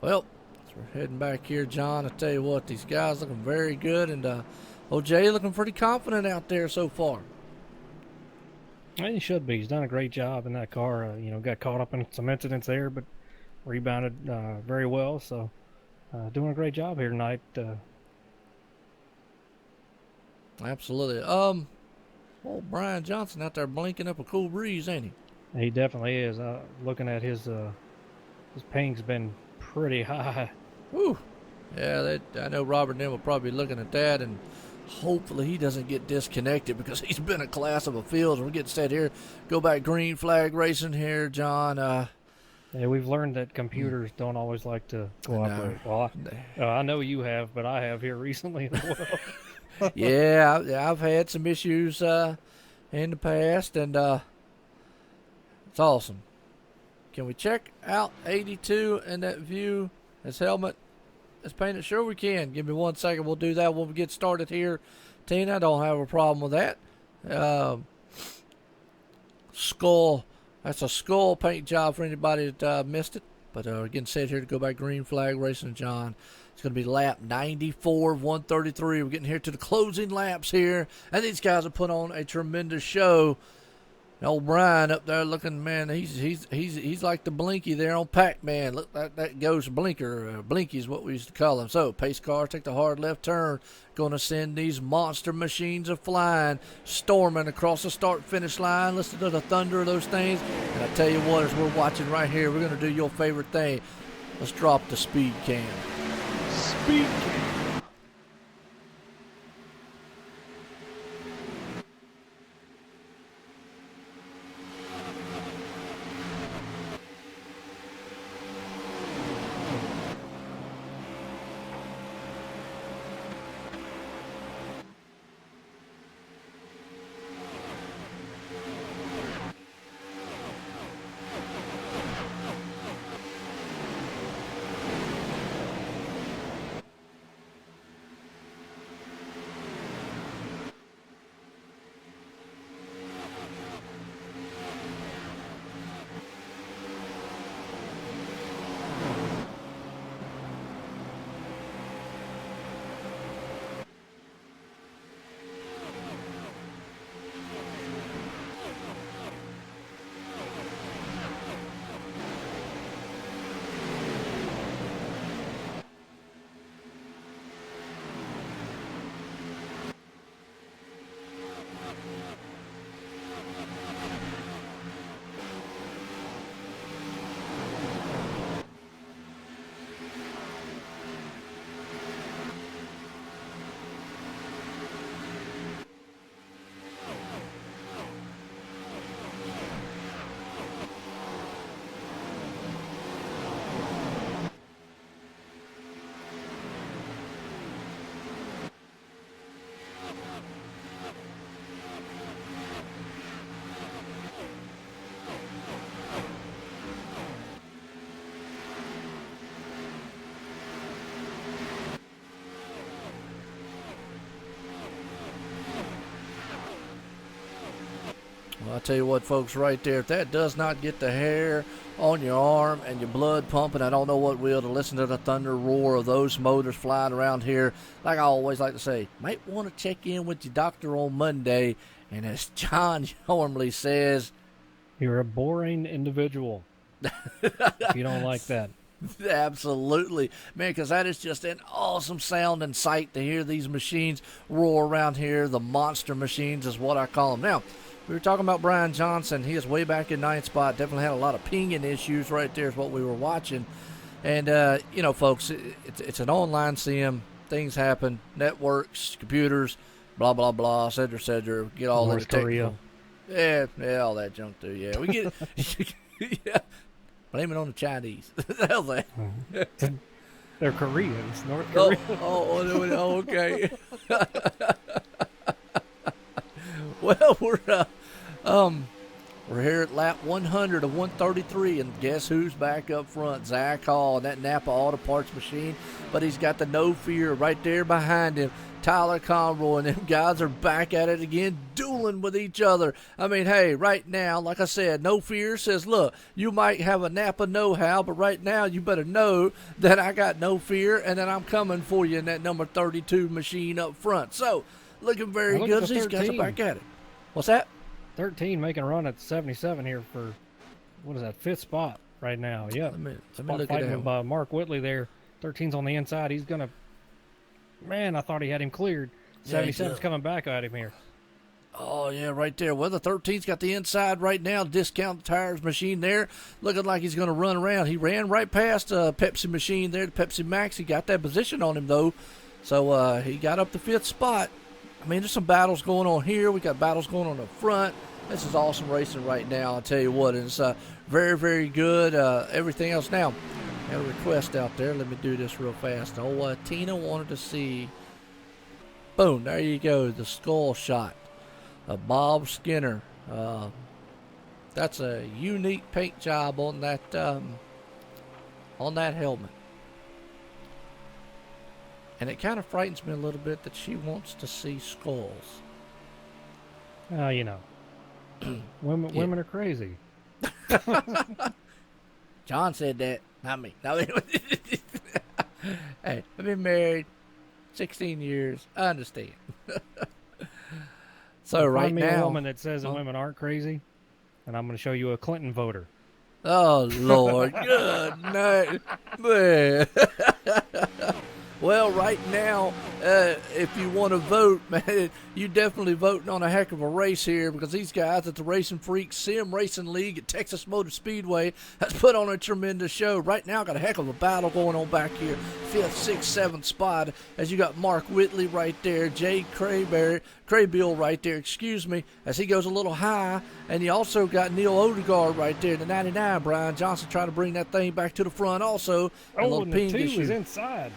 Well, as we're heading back here, John, I tell you what, these guys looking very good, and OJ looking pretty confident out there so far. And he should be. He's done a great job in that car. Got caught up in some incidents there, but rebounded very well. So, doing a great job here tonight. Absolutely. Old Brian Johnson out there blinking up a cool breeze, ain't he? He definitely is. Looking at his ping's been pretty high. Whew. Yeah, I know Robert and them will probably be looking at that, and hopefully he doesn't get disconnected because he's been a class of a field. We're getting set here. Go back green flag racing here, John. Yeah, we've learned that computers don't always like to cooperate. Well, I know you have, but I have here recently as well. Yeah, I've had some issues in the past, and it's awesome. Can we check out 82 and that view? His helmet is painted. Sure we can. Give me 1 second. We'll do that when we get started here. Tina, I don't have a problem with that. Skull. That's a skull paint job for anybody that missed it. But again, set here to go by green flag racing, John. It's going to be lap 94 of 133. We're getting here to the closing laps here. And these guys have put on a tremendous show. Old Brian up there looking, man, he's like the Blinky there on Pac-Man. Look, that ghost blinker. Blinky is what we used to call him. So, pace car, take the hard left turn. Going to send these monster machines of flying, storming across the start-finish line. Listen to the thunder of those things. And I tell you what, as we're watching right here, we're going to do your favorite thing. Let's drop the speed cam. Speed cam. Well, I'll tell you what, folks, right there, if that does not get the hair on your arm and your blood pumping, I don't know what will, to listen to the thunder roar of those motors flying around here. Like I always like to say, might want to check in with your doctor on Monday. And as John normally says, you're a boring individual if you don't like that. Absolutely, man, because that is just an awesome sound and sight to hear these machines roar around here. The monster machines is what I call them. Now, we were talking about Brian Johnson. He is way back in ninth spot. Definitely had a lot of pinging issues right there is what we were watching. And, you know, folks, it's an online sim. Things happen. Networks, computers, blah, blah, blah, et cetera, get all North that technical. Korea. Yeah, all that junk too. Yeah, we get yeah. Blame it on the Chinese. The hell's that? They're Koreans, North Oh, Korea. okay. Well, we're here at lap 100 of 133, and guess who's back up front? Zach Hall, and that Napa Auto Parts machine. But he's got the No Fear right there behind him. Tyler Conroy, and them guys are back at it again, dueling with each other. I mean, hey, right now, like I said, No Fear says, look, you might have a Napa know-how, but right now you better know that I got No Fear, and that I'm coming for you in that number 32 machine up front. So, looking very good as these guys are back at it. What's that? 13 making a run at 77 here for, what is that, 5th spot right now. Yep. Let me look at fighting him. with Mark Whitley there. 13's on the inside. He's going to, man, I thought he had him cleared. 77's coming back at him here. Oh, yeah, right there. Well, the 13's got the inside right now. Discount Tires machine there. Looking like he's going to run around. He ran right past Pepsi machine there, the Pepsi Max. He got that position on him, though. So he got up the 5th spot. I mean, there's some battles going on here. We got battles going on up front. This is awesome racing right now, I'll tell you what. And it's very, very good. Everything else. Now, I have a request out there. Let me do this real fast. Oh, Tina wanted to see. Boom, there you go. The skull shot. Bob Skinner. That's a unique paint job on that helmet. And it kind of frightens me a little bit that she wants to see skulls. You know, women are crazy. John said that, not me. Hey, I've been married 16 years. I understand. So right Find me now, a woman that says that women aren't crazy, and I'm going to show you a Clinton voter. Oh Lord, good night, man. Well, right now, if you want to vote, man, you definitely voting on a heck of a race here, because these guys at the RacinFreeks Sim Racing League at Texas Motor Speedway has put on a tremendous show. Right now, got a heck of a battle going on back here. 5th, 6th, 7th spot, as you got Mark Whitley right there, Jay Craybill right there, as he goes a little high, and you also got Neil Odegaard right there, the 99, Brian Johnson trying to bring that thing back to the front also. And the 2 is inside.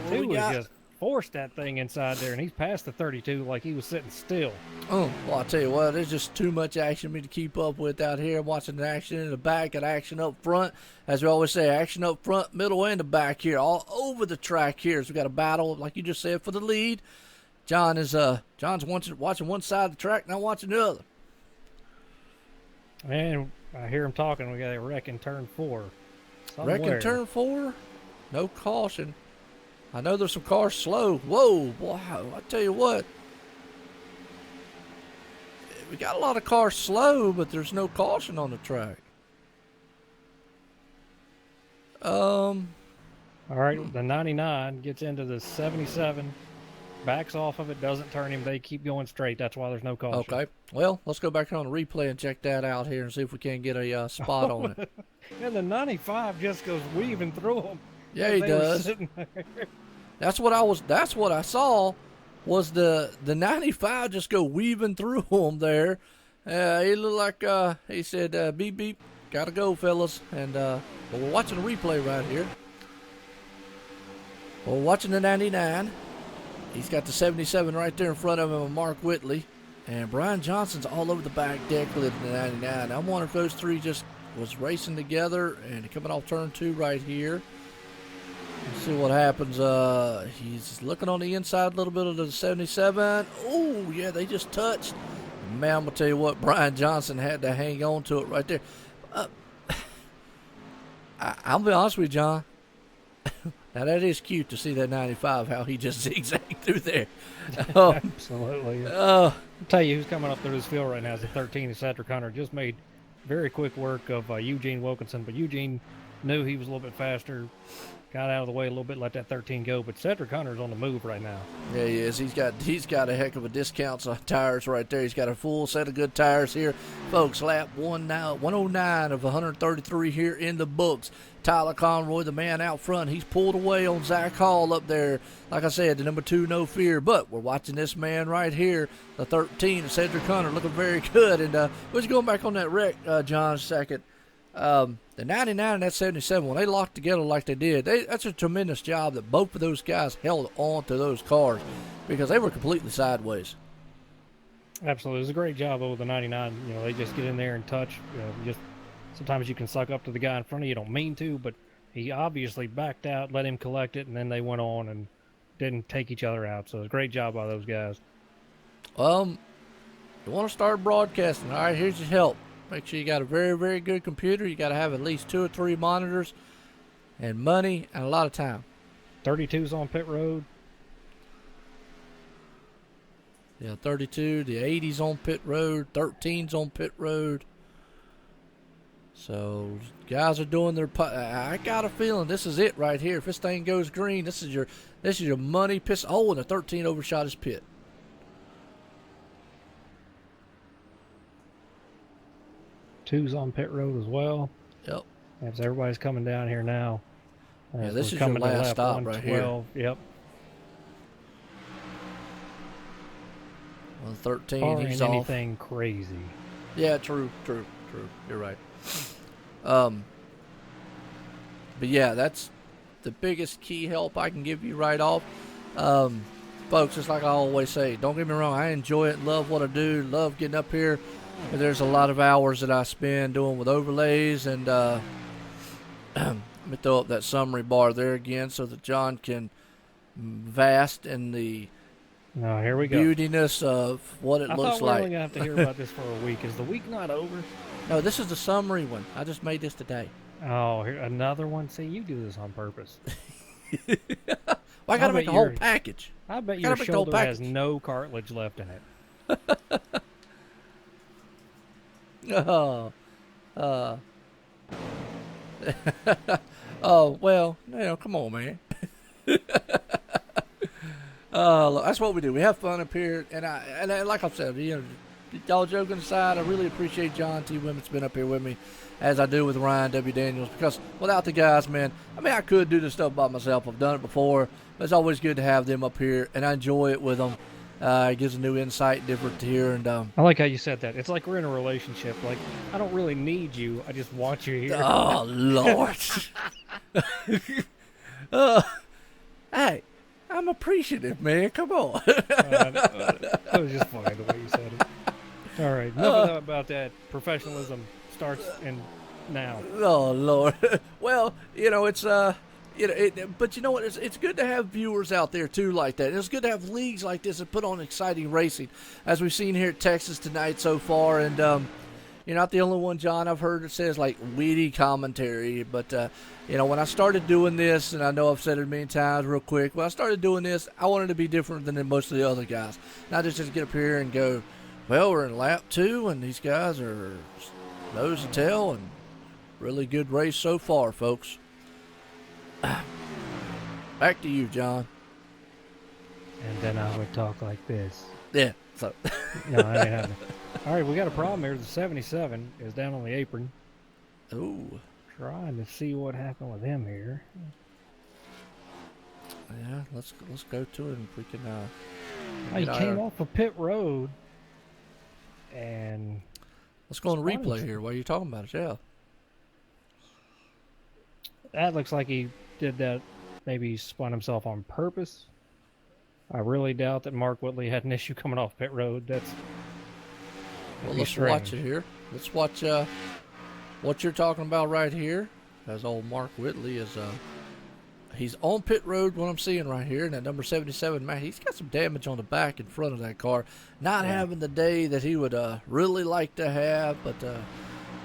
Two just forced that thing inside there, and he's past the 32 like he was sitting still. Oh, well, I'll tell you what, there's just too much action for me to keep up with out here. I'm watching the action in the back and action up front. As we always say, action up front, middle, and the back here, all over the track here. So we got a battle, like you just said, for the lead. John's watching one side of the track, not watching the other. And I hear him talking. We got a wreck in turn 4. Somewhere. Wreck in turn 4? No caution. I know there's some cars slow. Whoa, wow, I tell you what. We got a lot of cars slow, but there's no caution on the track. All right, the 99 gets into the 77, backs off of it, doesn't turn him. They keep going straight. That's why there's no caution. Okay, well, let's go back on the replay and check that out here and see if we can get a spot on it. And the 95 just goes weaving through them. Yeah, he does. That's what I saw, was the 95 just go weaving through them there. He looked like he said, beep beep, gotta go, fellas. And but we're watching the replay right here. We're watching the 99. He's got the 77 right there in front of him with Mark Whitley, and Brian Johnson's all over the back deck with the 99. I'm wondering if those three just was racing together and coming off turn 2 right here. Let's see what happens. He's looking on the inside a little bit of the 77. Oh, yeah, they just touched. Man, I'm going to tell you what, Brian Johnson had to hang on to it right there. I'll be honest with you, John. Now, that is cute to see that 95, how he just zigzagged through there. Absolutely. I'll tell you who's coming up through this field right now is the 13, Cedric Hunter. Just made very quick work of Eugene Wilkinson, but Eugene knew he was a little bit faster, got out of the way a little bit, let that 13 go. But Cedric Hunter's on the move right now. Yeah, he is. He's got a heck of a discount on tires right there. He's got a full set of good tires here. Folks, lap 109 of 133 here in the books. Tyler Conroy, the man out front, he's pulled away on Zach Hall up there. Like I said, the number 2, No Fear. But we're watching this man right here, the 13, Cedric Hunter, looking very good. And we're just going back on that wreck, John, a second. The 99 and that 77, when they locked together like they did, that's a tremendous job that both of those guys held on to those cars because they were completely sideways. Absolutely. It was a great job over the 99. You know, they just get in there and touch. Sometimes you can suck up to the guy in front of you. You don't mean to, but he obviously backed out, let him collect it, and then they went on and didn't take each other out. So it was a great job by those guys. You want to start broadcasting. All right, here's your help. Make sure you got a very, very good computer. You got to have at least 2 or 3 monitors and money and a lot of time. 32's on pit road. Yeah, 32. The 80's on pit road. 13's on pit road. So guys are doing their. I got a feeling this is it right here. If this thing goes green, this is your money piss. Oh, and the 13 overshot his pit. Two's on pit road as well. Yep. As everybody's coming down here now. Yeah, this is your last stop right here. Yep. On 13, Barring he's anything off. crazy. Yeah, true. You're right. But yeah, that's the biggest key help I can give you right off. Folks, just like I always say, don't get me wrong, I enjoy it, love what I do, love getting up here. But there's a lot of hours that I spend doing with overlays, and let me throw up that summary bar there again so that John can vast in the here we go. Beautiness of what it looks like. I thought we were only going to have to hear about this for a week. Is the week not over? No, this is the summary one. I just made this today. Oh, here, another one? See, you do this on purpose. Well, I got to make a whole package. I bet your shoulder has no cartilage left in it. Oh, well, come on, man. That's what we do. We have fun up here, and like I said, y'all joking aside, I really appreciate John T. Wimmett's been up here with me, as I do with Ryan W. Daniels, because without the guys, man, I could do this stuff by myself. I've done it before, but it's always good to have them up here, and I enjoy it with them. It gives a new insight, different to hear, and I like how you said that. It's like we're in a relationship. Like, I don't really need you. I just want you here. Oh, Lord. Hey, I'm appreciative, man. Come on. That was just funny the way you said it. All right, enough about that. Professionalism starts now. Oh, Lord. Well, it's but you know what? It's good to have viewers out there too like that. It's good to have leagues like this that put on exciting racing, as we've seen here at Texas tonight so far. And you're not the only one, John, I've heard that says like witty commentary. But when I started doing this, and I know I've said it many times, real quick, when I started doing this, I wanted to be different than most of the other guys. Not just get up here and go, well, we're in lap 2, and these guys are nose to tail, and really good race so far, folks. Back to you, John. And then I would talk like this. Yeah. So. No, that ain't happening. All right, we got a problem here. The 77 is down on the apron. Ooh. Trying to see what happened with him here. Yeah, let's go to it if we can. He came off of pit road, and let's go on replay here while you're talking about it. Yeah. That looks like he did that. Maybe he spun himself on purpose. I really doubt that Mark Whitley had an issue coming off pit road. Well, let's watch it here. Let's watch what you're talking about right here. As old Mark Whitley is, he's on pit road. What I'm seeing right here, and that number 77, man, he's got some damage on the back and front of that car. Not having the day that he would really like to have, but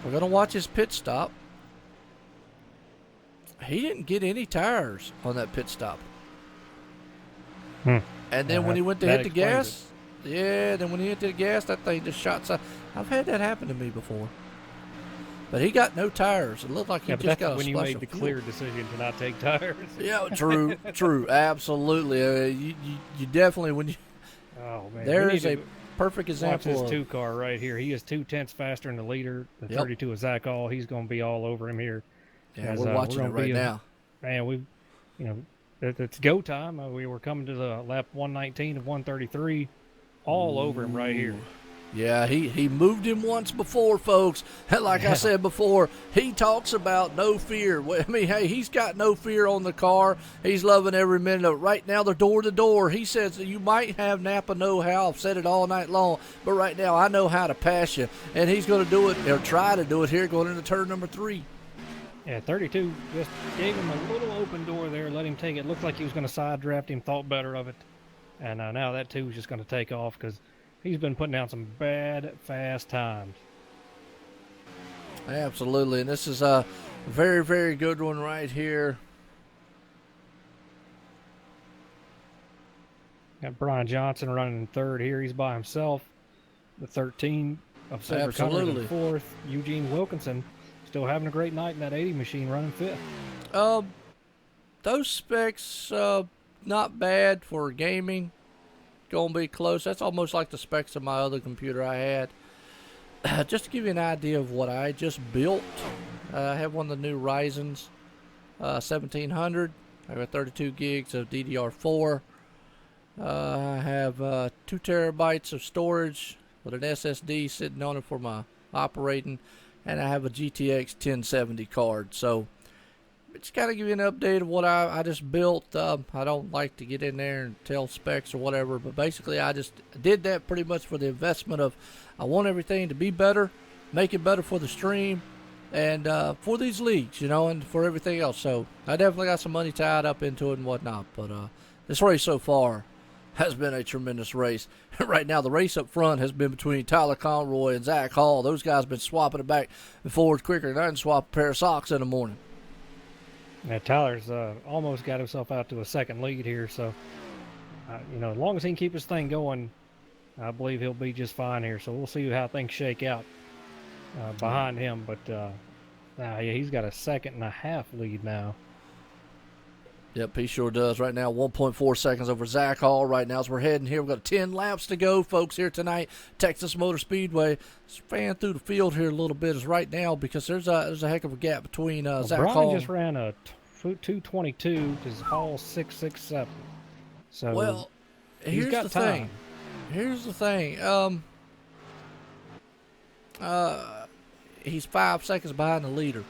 we're gonna watch his pit stop. He didn't get any tires on that pit stop. And then when he went to hit the gas, then when he hit the gas, that thing just shot side. I've had that happen to me before. But he got no tires. It looked like he Yeah, but just that's got a when you splash made of the fuel. clear decision to not take tires. Yeah, true, absolutely. You definitely when you Oh man, there we is need a to perfect watch example this of 2 car right here. He is 2/10 faster than the leader. The Yep. 32 of Zach All. He's going to be all over him here. yeah. as, We're watching it gonna be right now. Man, it's go time. We were coming to the lap 119 of 133, all over him right here. Yeah, he moved him once before, folks. Like I said before, he talks about no fear. I mean, hey, he's got no fear on the car. He's loving every minute of it. Right now, they're door to door. He says that you might have Napa know-how. I've said it all night long, but right now I know how to pass you. And he's going to do it, or try to do it here going into turn number 3. Yeah, 32 just gave him a little open door there, let him take it. Looked like he was going to side draft him, thought better of it. And now that 2 is just going to take off because he's been putting down some bad, fast times. Absolutely, and this is a very, very good one right here. Got Brian Johnson running in 3rd here. He's by himself. The 13 of Cedric Hunter in 4th. Eugene Wilkinson still having a great night in that 80 machine running 5th. Those specs, not bad for gaming. Gonna be close. That's almost like the specs of my other computer I had. Just to give you an idea of what I just built, I have one of the new Ryzen's 1700. I got 32 gigs of DDR4. I have 2 terabytes of storage with an SSD sitting on it for my operating, and I have a GTX 1070 card. So just kind of give you an update of what I just built. I don't like to get in there and tell specs or whatever, but basically I just did that pretty much for the investment of I want everything to be better, make it better for the stream, and for these leagues, and for everything else. So I definitely got some money tied up into it and whatnot. But this race so far has been a tremendous race. Right now, the race up front has been between Tyler Conroy and Zach Hall. Those guys have been swapping it back and forwards quicker than I can swap a pair of socks in the morning. Yeah, Tyler's almost got himself out to a 2nd lead here, so as long as he can keep his thing going, I believe he'll be just fine here. So we'll see how things shake out behind him. But he's got a 2.5 lead now. Yep, he sure does. Right now, 1.4 seconds over Zach Hall. Right now, as we're heading here, we've got 10 laps to go, folks, here tonight. Texas Motor Speedway. Let's fan through the field here a little bit as right now because there's a heck of a gap between Zach Brian Hall. Just ran a 2:22 to Hall 6:67. So well, here's got the time. thing. Here's the thing. He's 5 seconds behind the leader.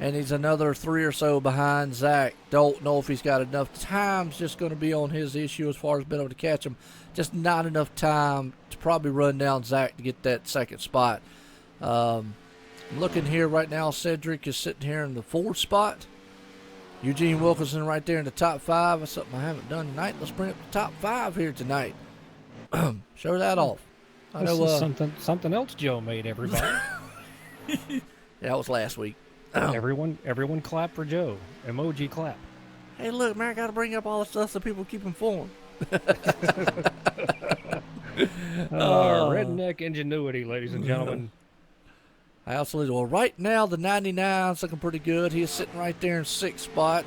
And he's another 3 or so behind Zach. Don't know if he's got enough. Time's just going to be on his issue as far as being able to catch him. Just not enough time to probably run down Zach to get that 2nd spot. I'm looking here right now. Cedric is sitting here in the 4th spot. Eugene Wilkinson right there in the top 5. That's something I haven't done tonight. Let's bring up the top 5 here tonight. Show that off. I This know is something else Joe made, everybody. that was last week. Everyone clap for Joe. Emoji clap. Hey, look, man, I got to bring up all the stuff so people keep informed. Redneck ingenuity, ladies and gentlemen. Absolutely. Well, right now, the 99's looking pretty good. He's sitting right there in 6th spot.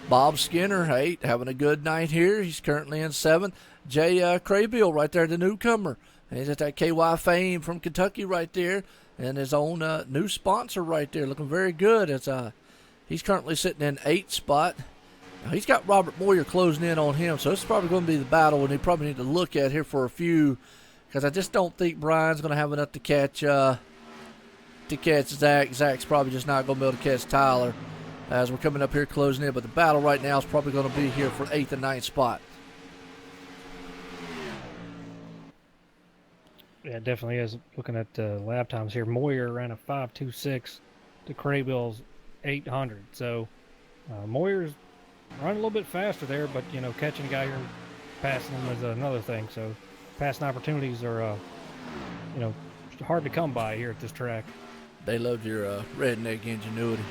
Bob Skinner, hey, having a good night here. He's currently in 7th. Jay Craybill right there, the newcomer. He's at that KY Fame from Kentucky right there. And his own new sponsor right there, looking very good. He's currently sitting in 8th spot. Now, he's got Robert Moyer closing in on him, so it's probably going to be the battle and he probably need to look at here for a few, because I just don't think Brian's going to have enough to catch Zach. Zach's probably just not going to be able to catch Tyler as we're coming up here closing in. But the battle right now is probably going to be here for 8th and 9th spot. Yeah, it definitely is. Looking at lap times here, Moyer ran a 5.26 to Craybill's 800. So Moyer's running a little bit faster there, but catching a guy here and passing him is another thing. So passing opportunities are hard to come by here at this track. They loved your redneck ingenuity.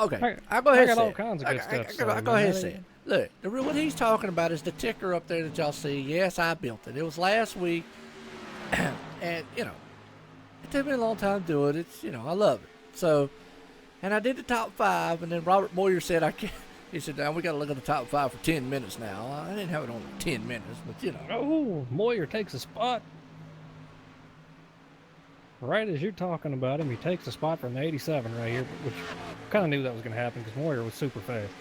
Okay, I'll go ahead and say all kinds of good stuff. I'll go ahead and say it. Look, what he's talking about is the ticker up there that y'all see. Yes, I built it. It was last week. And, you know, it took me a long time to do it. It's, you know, I love it. So, and I did the top 5, and then Robert Moyer said, I can't. He said, now we got to look at the top 5 for 10 minutes now. I didn't have it on 10 minutes, but, you know. Oh, Moyer takes a spot. Right as you're talking about him, he takes a spot from the 87 right here, which kind of knew that was going to happen because Moyer was super fast.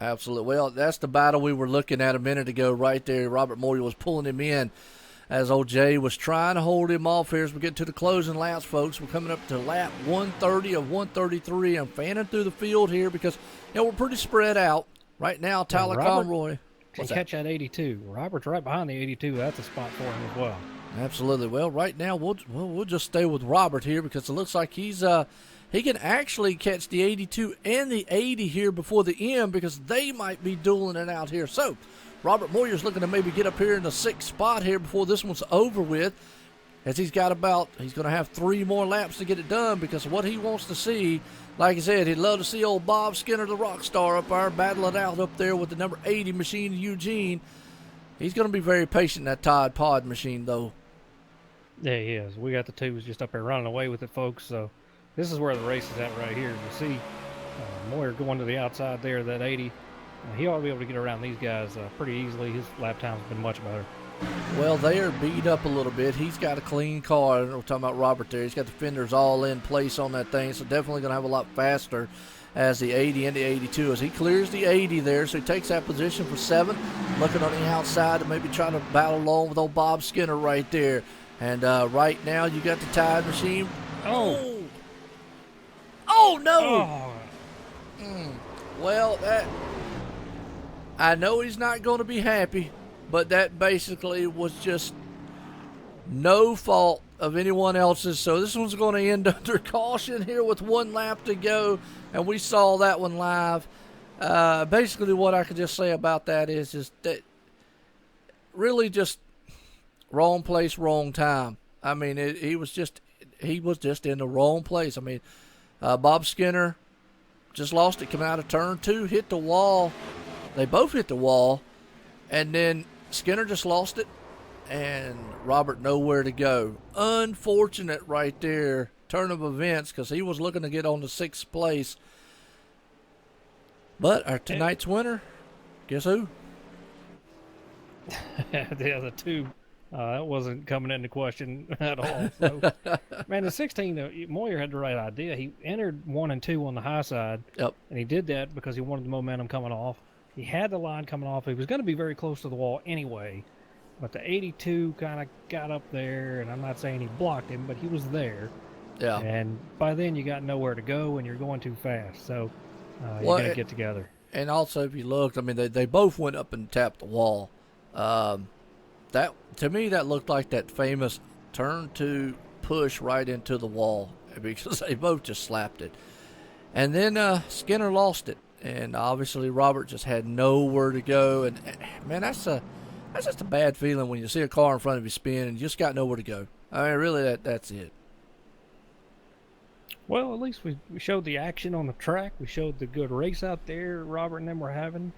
Absolutely. Well, that's the battle we were looking at a minute ago right there. Robert Moyer was pulling him in as old Jay was trying to hold him off here as we get to the closing laps, folks. We're coming up to lap 130 of 133. I'm fanning through the field here because, you know, we're pretty spread out. Right now, Tyler Conroy. Can catch that 82. Robert's right behind the 82. That's a spot for him as well. Absolutely. Well, right now, we'll just stay with Robert here because it looks like he can actually catch the 82 and the 80 here before the end because they might be dueling it out here. So, Robert Moyer's looking to maybe get up here in the 6th spot here before this one's over with, as he's going to have 3 more laps to get it done because what he wants to see, like I said, he'd love to see old Bob Skinner, the rock star, up there, battle it out up there with the number 80 machine, Eugene. He's going to be very patient in that Tide Pod machine, though. Yeah, he is. We got the 2s just up there running away with it, folks, so this is where the race is at right here. You see Moyer going to the outside there, that 80. He ought to be able to get around these guys pretty easily. His lap time's been much better. Well, they are beat up a little bit. He's got a clean car. We're talking about Robert there. He's got the fenders all in place on that thing, so definitely going to have a lot faster as the 80 and the 82 as he clears the 80 there. So he takes that position for 7, looking on the outside to maybe try to battle along with old Bob Skinner right there. And right now you got the Tide machine. Oh no! Oh. Well, I know he's not going to be happy, but that basically was just no fault of anyone else's. So this one's going to end under caution here with 1 lap to go, and we saw that one live. Basically what I could just say about that is that really just wrong place, wrong time. I mean, he was just in the wrong place. I mean, Bob Skinner just lost it coming out of turn 2, hit the wall. They both hit the wall, and then Skinner just lost it, and Robert nowhere to go. Unfortunate right there, turn of events, because he was looking to get on the 6th place. But our tonight's winner, guess who? Yeah, the 2. That wasn't coming into question at all. So, man, the 16, Moyer had the right idea. He entered 1 and 2 on the high side. Yep. And he did that because he wanted the momentum coming off. He had the line coming off. He was going to be very close to the wall anyway. But the 82 kind of got up there, and I'm not saying he blocked him, but he was there. Yeah. And by then you got nowhere to go, and you're going too fast. So you got to get together. And also, if you looked, I mean, they both went up and tapped the wall. That to me, that looked like that famous turn 2 push right into the wall because they both just slapped it. And then Skinner lost it, and obviously Robert just had nowhere to go. And man, that's just a bad feeling when you see a car in front of you spin and you just got nowhere to go. I mean, really, that's it. Well, at least we showed the action on the track. We showed the good race out there Robert and them were having.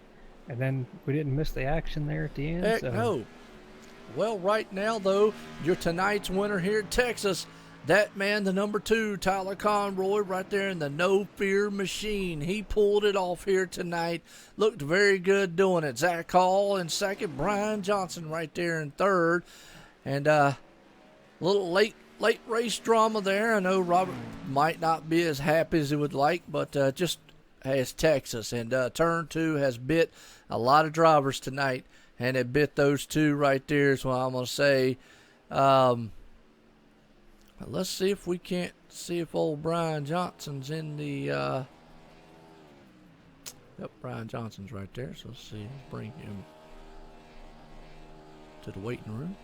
And then we didn't miss the action there at the end. Heck no. Well, right now, though, your tonight's winner here in Texas, that man, the number 2, Tyler Conroy, right there in the No Fear machine. He pulled it off here tonight. Looked very good doing it. Zach Hall in 2nd, Brian Johnson right there in 3rd. And a little late race drama there. I know Robert might not be as happy as he would like, but just hey, it's Texas. And turn 2 has bit a lot of drivers tonight. And it bit those 2 right there is what I'm going to say. Let's see if we can't see if old Brian Johnson's in the... Yep, Brian Johnson's right there. So let's see. Let's bring him to the waiting room.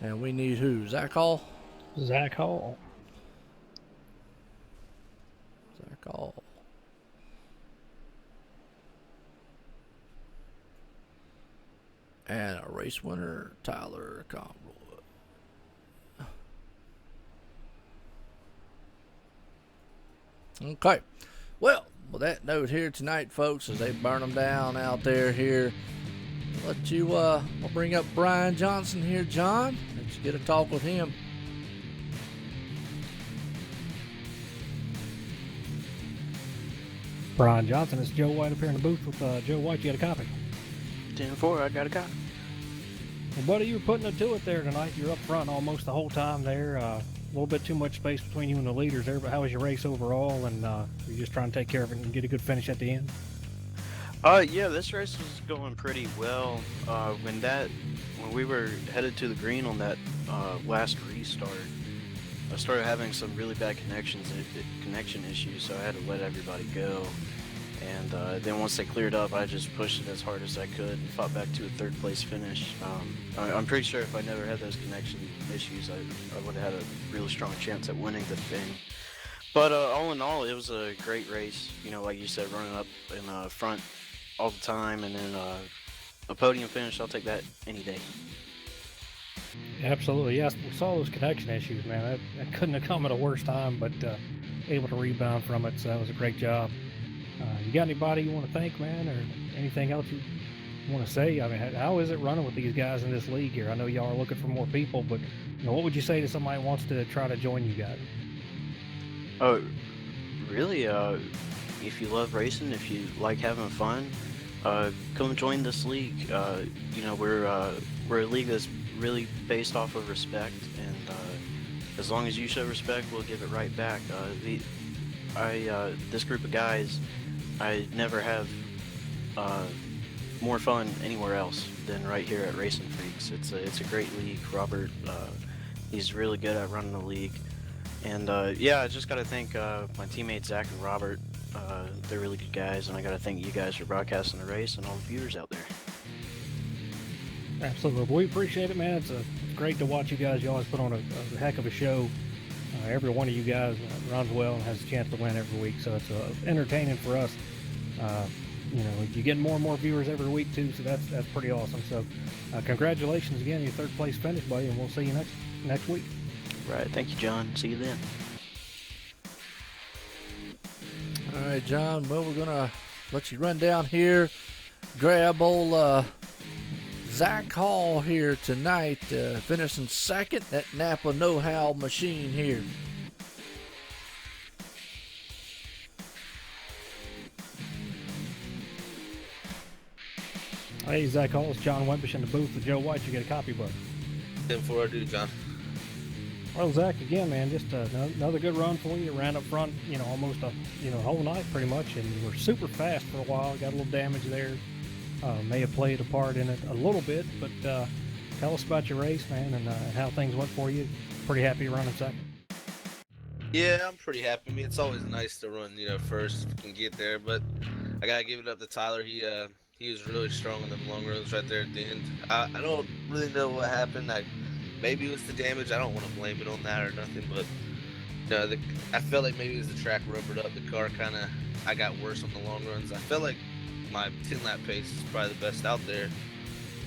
And we need who? Zach Hall? Zach Hall. Zach Hall. And a race winner, Tyler Conroy. Okay. Well, with that note here tonight, folks, as they burn them down out there here, We'll bring up Brian Johnson here, John. Let's get a talk with him. Brian Johnson, it's Joe White up here in the booth with Joe White. You got a copy? 10-4, I got a copy. Well, buddy, you were putting it to it there tonight. You're up front almost the whole time there. A little bit too much space between you and the leaders there, but how was your race overall? And you're just trying to take care of it and get a good finish at the end? Yeah, this race was going pretty well. When we were headed to the green on that last restart, I started having some really bad connection issues, so I had to let everybody go. And then once they cleared up, I just pushed it as hard as I could and fought back to a third place finish. I'm pretty sure if I never had those connection issues, I would have had a really strong chance at winning the thing. But all in all, it was a great race. You know, like you said, running up in front all the time, and then a podium finish, I'll take that any day. Absolutely, yes. We saw those connection issues, man. That couldn't have come at a worse time, but able to rebound from it, so that was a great job. You got anybody you want to thank, man, or anything else you want to say? I mean, how is it running with these guys in this league here? I know y'all are looking for more people, but what would you say to somebody who wants to try to join you guys? Oh, really? If you love racing, if you like having fun, come join this league. We're a league that's really based off of respect, and as long as you show respect, we'll give it right back. This group of guys, I never have more fun anywhere else than right here at RacinFreeks. It's a great league. Robert, he's really good at running the league, and I just got to thank my teammates Zach and Robert. They're really good guys, and I got to thank you guys for broadcasting the race and all the viewers out there. Absolutely. We appreciate it, man. It's great to watch you guys. You always put on a heck of a show. Every one of you guys runs well and has a chance to win every week, so it's entertaining for us. You get more and more viewers every week too, so that's pretty awesome. So congratulations again on your third place finish, buddy, and we'll see you next week. Right. Thank you, John. See you then. All right, John. Well, we're gonna let you run down here, grab old Zach Hall here tonight, finishing second at Napa Know-How Machine here. Hey, Zach Hall, it's John Wempish in the booth with Joe White. You get a copy, bud. 10-4, I do, John. Well, Zach, again, man, just another good run for you. Ran up front, almost a whole night pretty much, and you were super fast for a while. Got a little damage there. May have played a part in it a little bit, but tell us about your race, man, and how things went for you. Pretty happy running second? Yeah, I'm pretty happy. I mean, it's always nice to run, first if you can get there, but I gotta give it up to Tyler. He was really strong on them long runs right there at the end. I don't really know what happened. Maybe it was the damage. I don't want to blame it on that or nothing, but I felt like maybe it was the track rubbered up. The car I got worse on the long runs. I felt like my 10-lap pace is probably the best out there.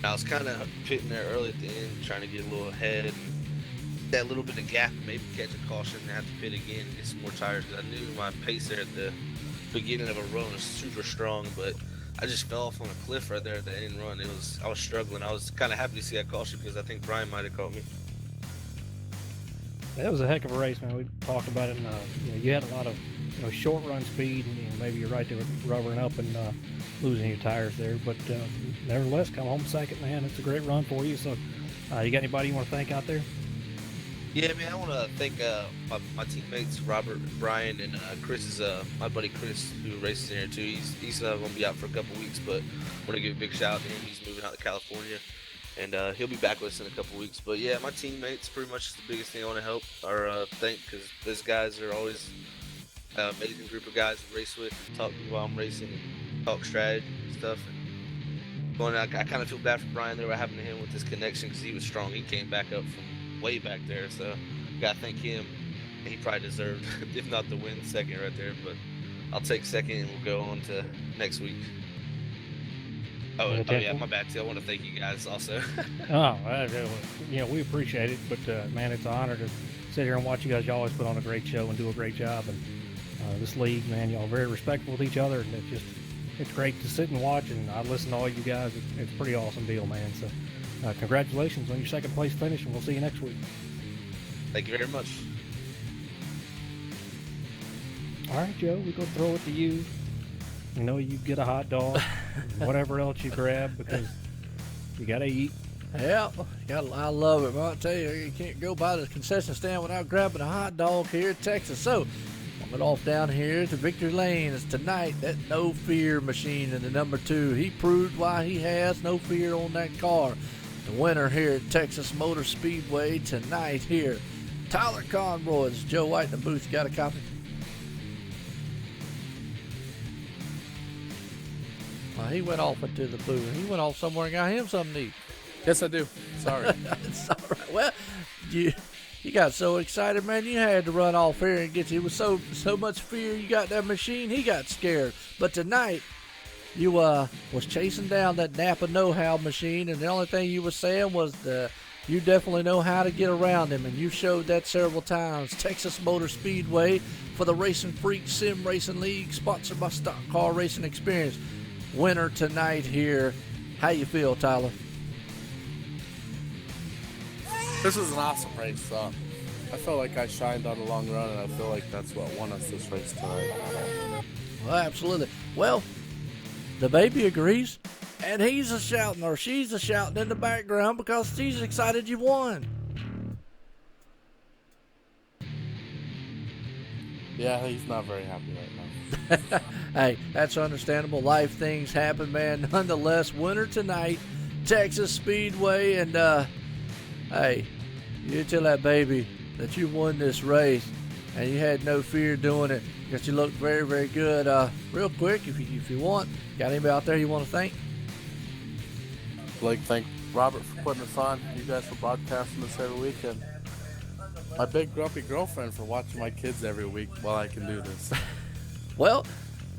I was kind of pitting there early at the end, trying to get a little ahead, and that little bit of gap, maybe catch a caution and have to pit again and get some more tires, because I knew my pace there at the beginning of a run was super strong, but I just fell off on a cliff right there at the end run. I was struggling. I was kind of happy to see that caution because I think Brian might have caught me. That was a heck of a race, man. We talked about it, and you had a lot of short run speed, and maybe you're right there rubbering up and losing your tires there, but nevertheless, come home second, man. It's a great run for you. So, you got anybody you want to thank out there? Yeah, man, I want to thank my teammates, Robert, Brian, and Chris is my buddy Chris, who races in here too. He's going to be out for a couple weeks, but I want to give a big shout out to him. He's moving out to California, and he'll be back with us in a couple weeks. But yeah, my teammates pretty much is the biggest thing I want to help or thank, because those guys are always an amazing group of guys to race with, talk to me while I'm racing, and talk strategy and stuff. And I kind of feel bad for Brian there, what happened to him with his connection, because he was strong. He came back up from way back there, so gotta thank him. He probably deserved, if not the win, second right there, but I'll take second and we'll go on to next week. Oh yeah, my bad too. I want to thank you guys also. We appreciate it, but man, it's an honor to sit here and watch you guys. You always put on a great show and do a great job, and this league, man, y'all are very respectful with each other, and it's just it's great to sit and watch, and I listen to all you guys. It's a pretty awesome deal, man. So congratulations on your second place finish, and we'll see you next week. Thank you very much. All right, Joe, we're going to throw it to you. You know, you get a hot dog, whatever else you grab, because you got to eat. Yeah, I love it. But I'll tell you can't go by the concession stand without grabbing a hot dog here in Texas. So, coming off down here to Victory Lane is tonight that No Fear machine in the number 2. He proved why he has no fear on that car. The winner here at Texas Motor Speedway tonight here. Tyler Conroy. Is Joe White in the booth. You got a copy? Well, he went off into the booth. He went off somewhere and got him something to eat. Yes, I do. Sorry. It's all right. Well, you got so excited, man. You had to run off here and get you. It was so much fear. You got that machine. He got scared. But tonight, you was chasing down that Napa Know-How machine, and the only thing you were saying was you definitely know how to get around him, and you showed that several times. Texas Motor Speedway for the RacinFreeks Sim Racing League, sponsored by Stock Car Racing Experience. Winner tonight here. How you feel, Tyler? This was an awesome race. I felt like I shined on the long run, and I feel like that's what won us this race tonight. Well, absolutely. Well, the baby agrees, and he's a shouting, or she's a shouting in the background because she's excited you won. Yeah, he's not very happy right now. Hey, that's understandable. Life things happen, man. Nonetheless, winner tonight, Texas Speedway, and hey, you tell that baby that you won this race and you had no fear doing it because you looked very, very good. Real quick, if you want, got anybody out there you want to thank? Like, thank Robert for putting us on, you guys for broadcasting this every week, and my big grumpy girlfriend for watching my kids every week while I can do this. Well,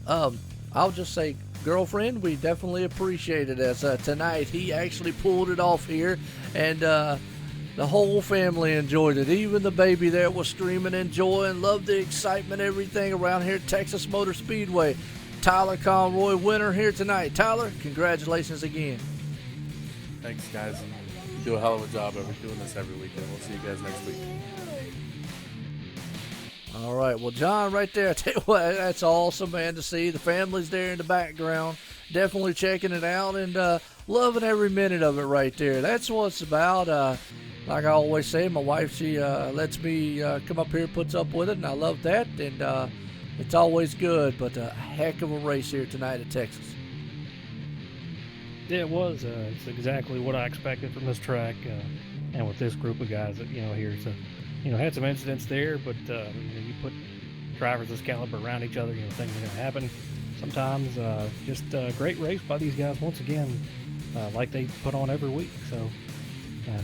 I'll just say, girlfriend, we definitely appreciate it, as tonight he actually pulled it off here, and the whole family enjoyed it. Even the baby there was screaming in joy and loved the excitement, everything around here at Texas Motor Speedway. Tyler Conroy, winner here tonight. Tyler, congratulations again. Thanks, guys. You do a hell of a job doing this every weekend. We'll see you guys next week. All right, well, John, right there, I tell you what, that's awesome, man, to see. The family's there in the background, definitely checking it out and loving every minute of it right there. That's what it's about. Like I always say, my wife, she lets me come up here, puts up with it, and I love that, and it's always good. But a heck of a race here tonight at Texas. Yeah, it was. It's exactly what I expected from this track, and with this group of guys that here. So, had some incidents there, but you put drivers this caliber around each other, things are going to happen. Sometimes just a great race by these guys once again, like they put on every week. So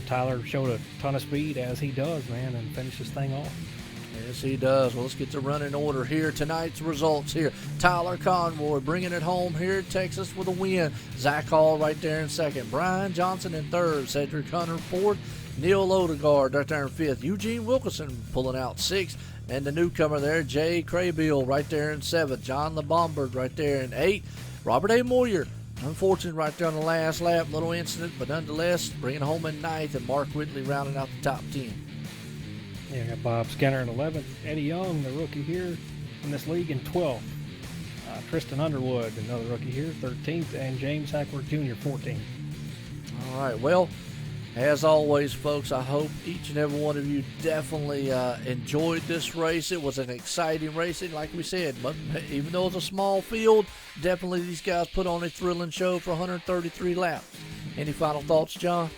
Tyler showed a ton of speed, as he does, man, and finished this thing off. Yes, he does. Well, let's get to running order here. Tonight's results here. Tyler Conroy bringing it home here in Texas with a win. Zach Hall right there in second. Brian Johnson in third. Cedric Hunter fourth. Neil Odegaard right there in fifth. Eugene Wilkerson pulling out sixth. And the newcomer there, Jay Craybill right there in seventh. John LeBombard right there in eighth. Robert A. Moyer, unfortunate right there on the last lap. Little incident, but nonetheless, bringing it home in ninth. And Mark Whitley rounding out the top 10. Yeah, I got Bob Skinner in 11th. Eddie Young, the rookie here in this league, in 12th. Tristan Underwood, another rookie here, 13th. And James Hackworth Jr., 14th. All right, well, as always, folks, I hope each and every one of you definitely enjoyed this race. It was an exciting race, and like we said, but even though it's a small field, definitely these guys put on a thrilling show for 133 laps. Any final thoughts, John?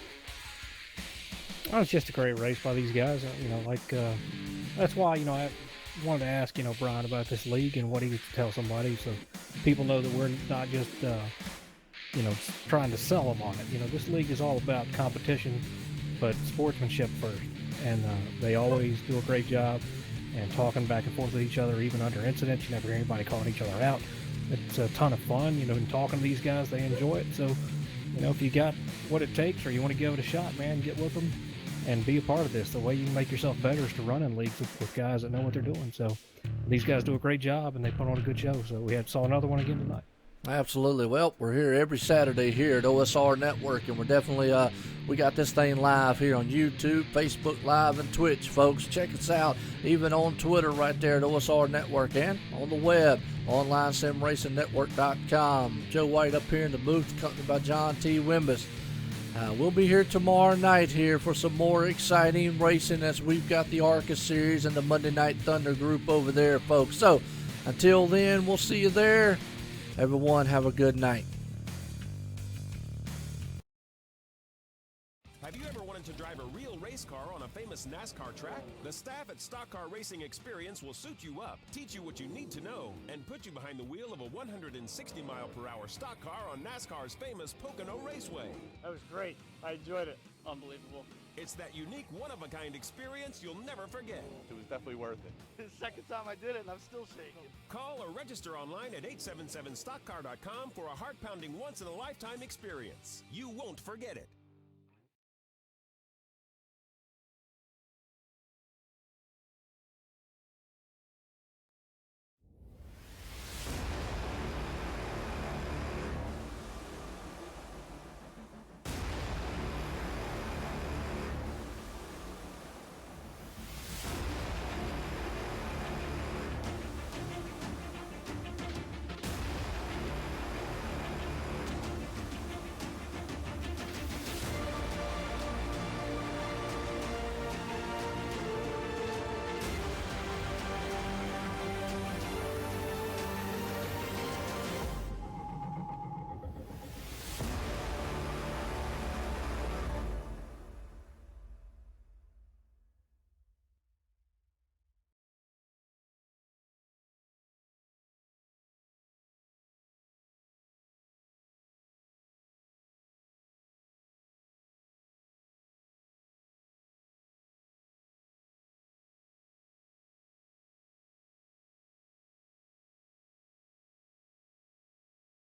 Oh, it's just a great race by these guys. That's why, I wanted to ask, Brian about this league and what he would tell somebody, so people know that we're not just, trying to sell them on it. This league is all about competition, but sportsmanship first. And they always do a great job and talking back and forth with each other, even under incidents. You never hear anybody calling each other out. It's a ton of fun, and talking to these guys, they enjoy it. So, if you got what it takes or you want to give it a shot, man, get with them and be a part of this. The way you can make yourself better is to run in leagues with guys that know what they're doing. So these guys do a great job, and they put on a good show. So we saw another one again tonight. Absolutely. Well, we're here every Saturday here at OSR Network, and we're definitely we got this thing live here on YouTube, Facebook Live, and Twitch, folks. Check us out, even on Twitter right there at OSR Network, and on the web, online simracingnetwork.com. Joe White up here in the booth, accompanied by John T. Wimbus. We'll be here tomorrow night here for some more exciting racing, as we've got the ARCA Series and the Monday Night Thunder group over there, folks. So until then, we'll see you there. Everyone, have a good night. Have you ever wanted to drive a real race car on a famous NASCAR track? The staff at Stock Car Racing Experience will suit you up, teach you what you need to know, and put you behind the wheel of a 160-mile-per-hour stock car on NASCAR's famous Pocono Raceway. That was great. I enjoyed it. Unbelievable. It's that unique, one-of-a-kind experience you'll never forget. It was definitely worth it. The second time I did it, and I'm still shaking. Call or register online at 877stockcar.com for a heart-pounding, once-in-a-lifetime experience. You won't forget it.